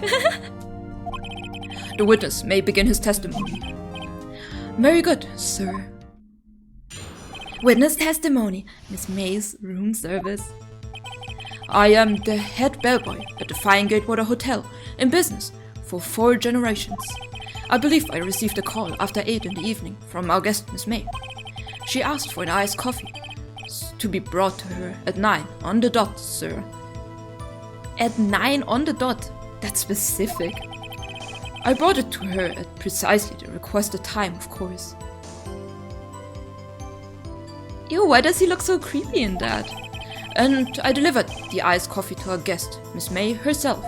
The witness may begin his testimony.
Very good, sir. Witness testimony, Miss May's room service.
I am the head bellboy at the Fine Gatewater Hotel, in business for 4 generations. I believe I received a call after 8 in the evening from our guest, Miss May. She asked for an iced coffee to be brought to her at 9 on the dot, sir.
At 9 on the dot? That's specific.
I brought it to her at precisely the requested time, of course.
Ew, why does he look so creepy in that?
And I delivered the iced coffee to our guest, Miss May herself.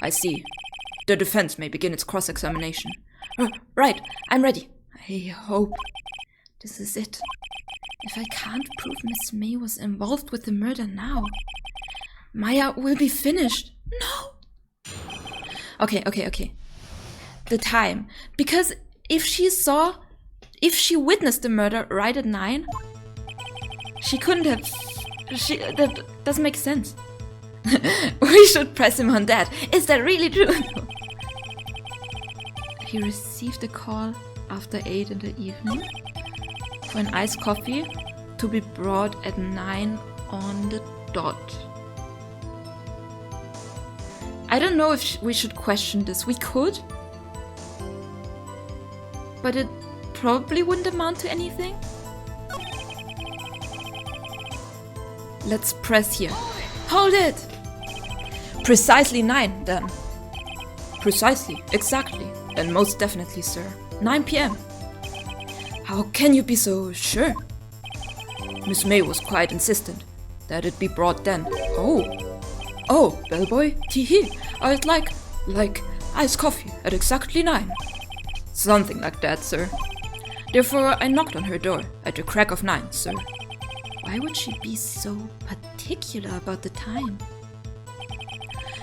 I see. The defense may begin its cross-examination.
Right, I'm ready. I hope this is it. If I can't prove Miss May was involved with the murder now, Maya will be finished. No! Okay. The time. Because if she witnessed the murder right at 9, she couldn't have... that doesn't make sense. We should press him on that. Is that really true? He received a call after 8 in the evening for an iced coffee to be brought at 9 on the dot. I don't know if we should question this. We could. But it probably wouldn't amount to anything. Let's press here. Hold it!
Precisely 9, then. Precisely, exactly, and most definitely, sir. 9 p.m. How can you be so sure? Miss May was quite insistent that it be brought then. Oh, bellboy, tee-hee. I'd like iced coffee at exactly 9. Something like that, sir. Therefore, I knocked on her door at the crack of 9, sir.
Why would she be so particular about the time?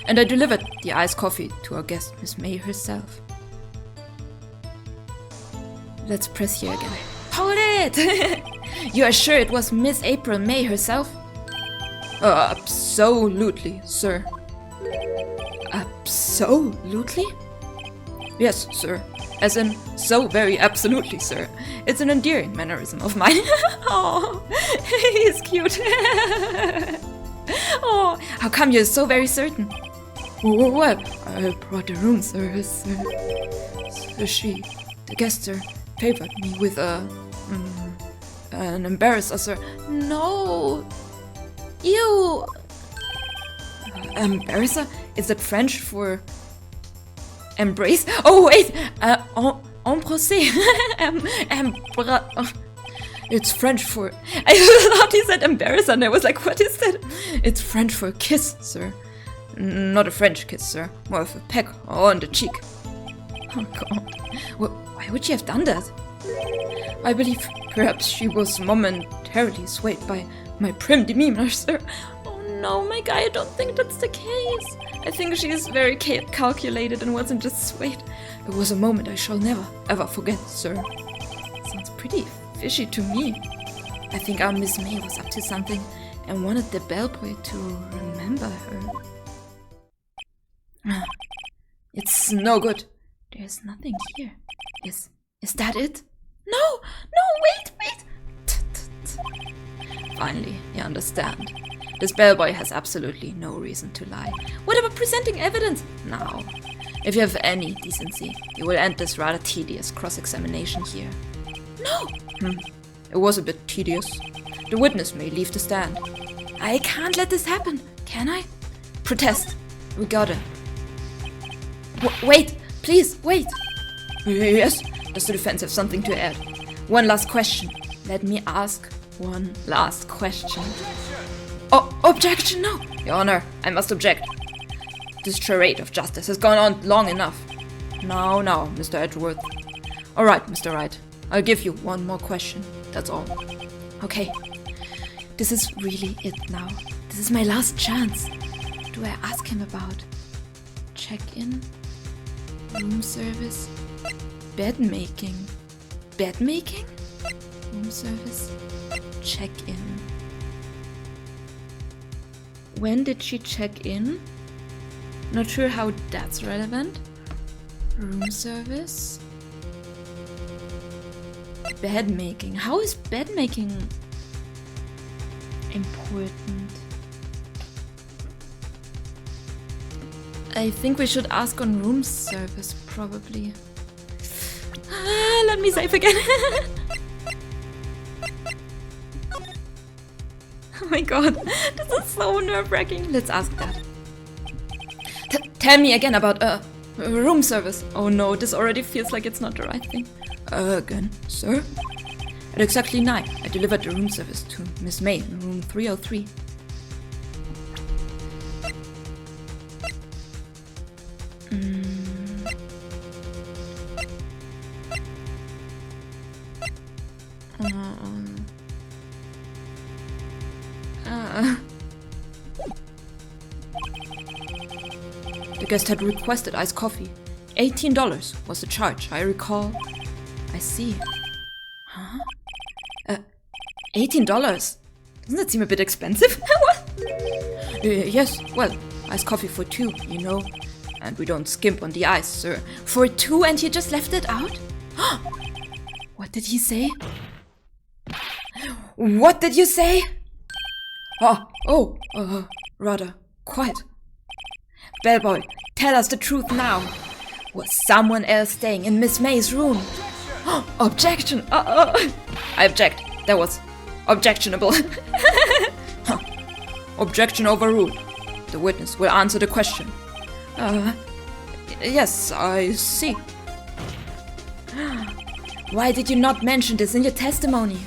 And I delivered the iced coffee to our guest, Miss May herself.
Let's press here again. Hold it! You are sure it was Miss April May herself?
Absolutely, sir.
Absolutely?
Yes, sir. As in, so very absolutely, sir. It's an endearing mannerism of mine.
Oh, he's cute. Oh, how come you're so very certain?
Well, I brought the room service, sir. She, the guest, sir, favored me with an embarrasser, sir.
No. You...
Embarrasser? Is that French for embrace? Oh, wait! Embrasser. It's French for...
I thought he said embarrasser and I was like, what is that?
It's French for kiss, sir. Not a French kiss, sir. More of a peck on the cheek.
Oh, God. Well, why would she have done that?
I believe perhaps she was momentarily swayed by my prim demeanor, sir.
Oh no, my guy, I don't think that's the case. I think she is very calculated and wasn't just swayed.
It was a moment I shall never, ever forget, sir.
Sounds pretty fishy to me. I think our Miss May was up to something and wanted the bellboy to remember her.
It's no good.
There's nothing here. Is that it? No, wait.
Finally, you understand. This bellboy has absolutely no reason to lie.
What about presenting evidence?
Now, if you have any decency, you will end this rather tedious cross-examination here.
No!
It was a bit tedious. The witness may leave the stand.
I can't let this happen, can I?
Protest. We got it.
Wait, please, wait.
Yes? Does the defense have something to add? One last question. Let me ask one last question.
Oh, objection, no!
Your Honor, I must object. This charade of justice has gone on long enough. Now, Mr. Edgeworth. Alright, Mr. Wright. I'll give you one more question. That's all.
Okay. This is really it now. This is my last chance. What do I ask him about? Check-in? Room service? Bed making? Bed making? Room service? Check-in. When did she check in? Not sure how that's relevant. Room service? Bed making. How is bed making important? I think we should ask on room service, probably. Let me save again. Oh my god, this is so nerve-wracking. Let's ask that. Tell me again about room service. Oh no, this already feels like it's not the right thing.
Again, sir? At exactly 9, I delivered the room service to Miss May in room 303. The guest had requested iced coffee. $18 was the charge, I recall.
I see.
Huh? $18? Doesn't that seem a bit expensive? What? Yes, well, iced coffee for 2, you know. And we don't skimp on the ice, sir.
For 2 and you just left it out? What did he say?
What did you say? Rather quiet. Bellboy, tell us the truth now. Was someone else staying in Miss May's room?
Objection!
I object. That was objectionable. Objection overruled. The witness will answer the question. Yes, I see.
Why did you not mention this in your testimony?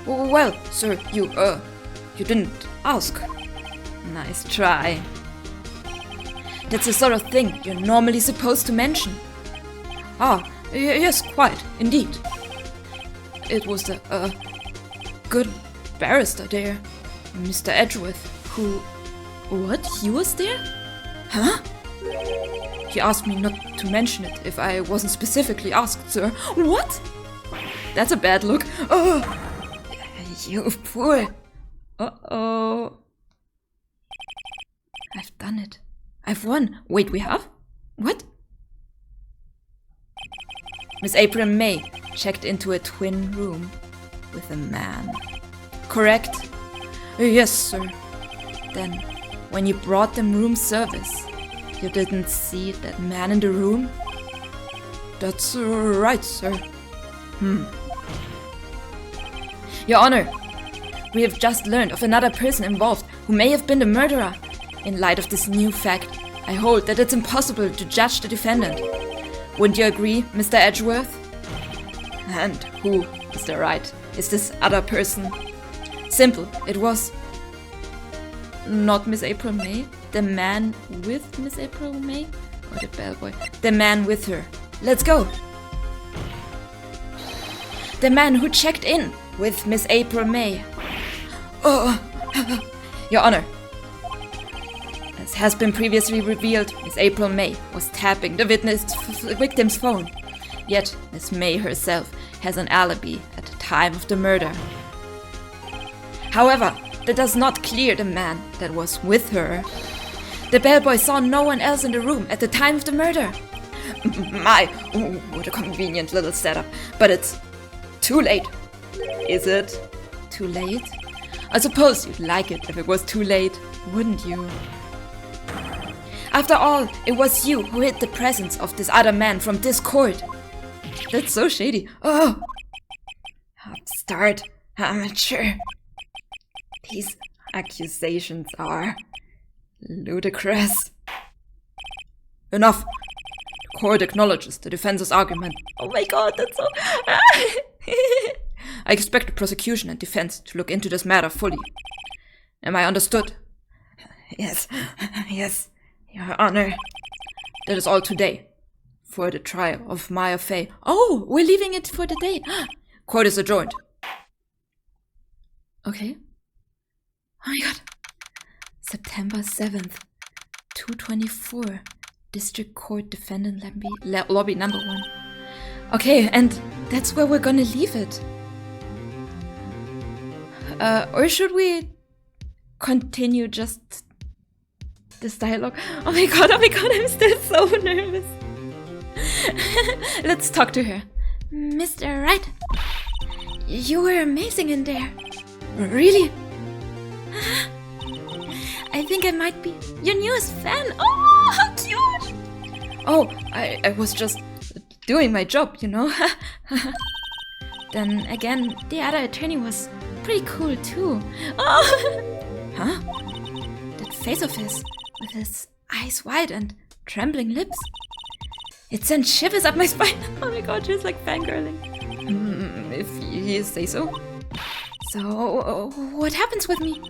Well, sir, you didn't ask.
Nice try.
That's the sort of thing you're normally supposed to mention. Yes, quite, indeed. It was a good barrister there, Mr. Edgeworth, who...
What? He was there?
Huh? He asked me not to mention it if I wasn't specifically asked, sir.
What?
That's a bad look. Oh, you fool.
Uh-oh. I've done it. I've won.
Wait, we have?
What?
Miss April May checked into a twin room with a man. Correct? Yes, sir. Then, when you brought them room service, you didn't see that man in the room? That's right, sir. Your Honor, we have just learned of another person involved who may have been the murderer. In light of this new fact, I hold that it's impossible to judge the defendant. Wouldn't you agree, Mr. Edgeworth? And who, Mr. Wright, is this other person? Simple, it was...
Not Miss April May? The man with Miss April May? Or the bellboy?
The man with her. Let's go! The man who checked in with Miss April May. Your Honor, as has been previously revealed, Miss April May was tapping the victim's phone. Yet, Miss May herself has an alibi at the time of the murder. However, that does not clear the man that was with her. The bellboy saw no one else in the room at the time of the murder. My, what a convenient little setup. But it's too late. Is it too late? I suppose you'd like it if it was too late, wouldn't you? After all, it was you who hid the presence of this other man from this court. That's so shady. Oh! Upstart, amateur. These accusations are ludicrous. Enough. The court acknowledges the defense's argument.
Oh my god, that's so...
I expect the prosecution and defense to look into this matter fully. Am I understood? Yes, Your Honor. That is all today for the trial of Maya Fey.
Oh, we're leaving it for the day.
Court is adjourned.
Okay. Oh my god. September 7th, 2:24. District Court Defendant Lobby number 1. Okay, and that's where we're gonna leave it. Or should we continue just this dialogue? Oh my god, I'm still so nervous. Let's talk to her.
Mr. Wright, you were amazing in there.
Really?
I think I might be your newest fan. Oh, how cute!
Oh, I was just doing my job, you know?
Then again, the other attorney was pretty cool too.
Oh!
Huh?
That face of his, with his eyes wide and trembling lips. It sent shivers up my spine.
Oh my god, she's like fangirling.
If you say so.
So, what happens with me?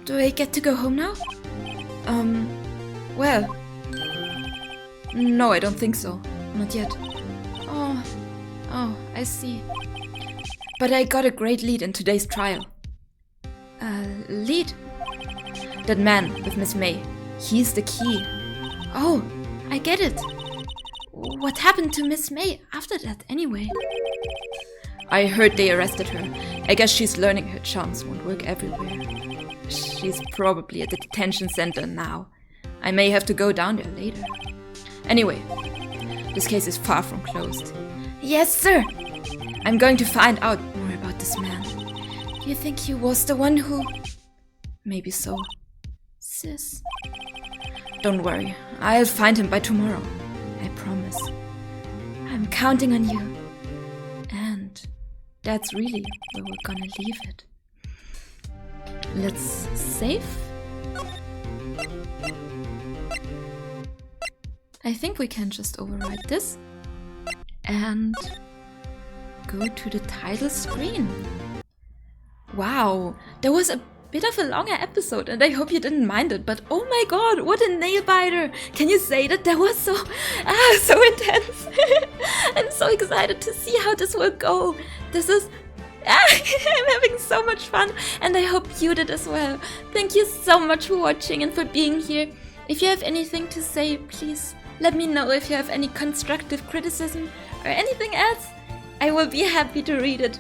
Do I get to go home now?
Well... No, I don't think so. Not yet.
Oh, I see.
But I got a great lead in today's trial.
Lead?
That man with Miss May. He's the key.
Oh, I get it. What happened to Miss May after that, anyway?
I heard they arrested her. I guess she's learning her charms won't work everywhere. She's probably at the detention center now. I may have to go down there later. Anyway, this case is far from closed.
Yes, sir.
I'm going to find out more about this man.
You think he was the one who...
Maybe so.
Sis.
Don't worry, I'll find him by tomorrow. I promise.
I'm counting on you.
And that's really where we're gonna leave it.
Let's save. I think we can just override this and go to the title screen. Wow, there was a bit of a longer episode and I hope you didn't mind it, but oh my god, what a nail biter! Can you say that? That was so intense. I'm so excited to see how this will go. This is... I'm having so much fun and I hope you did as well. Thank you so much for watching and for being here. If you have anything to say, please let me know. If you have any constructive criticism or anything else, I will be happy to read it.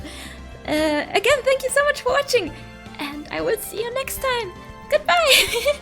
Again, thank you so much for watching and I will see you next time. Goodbye!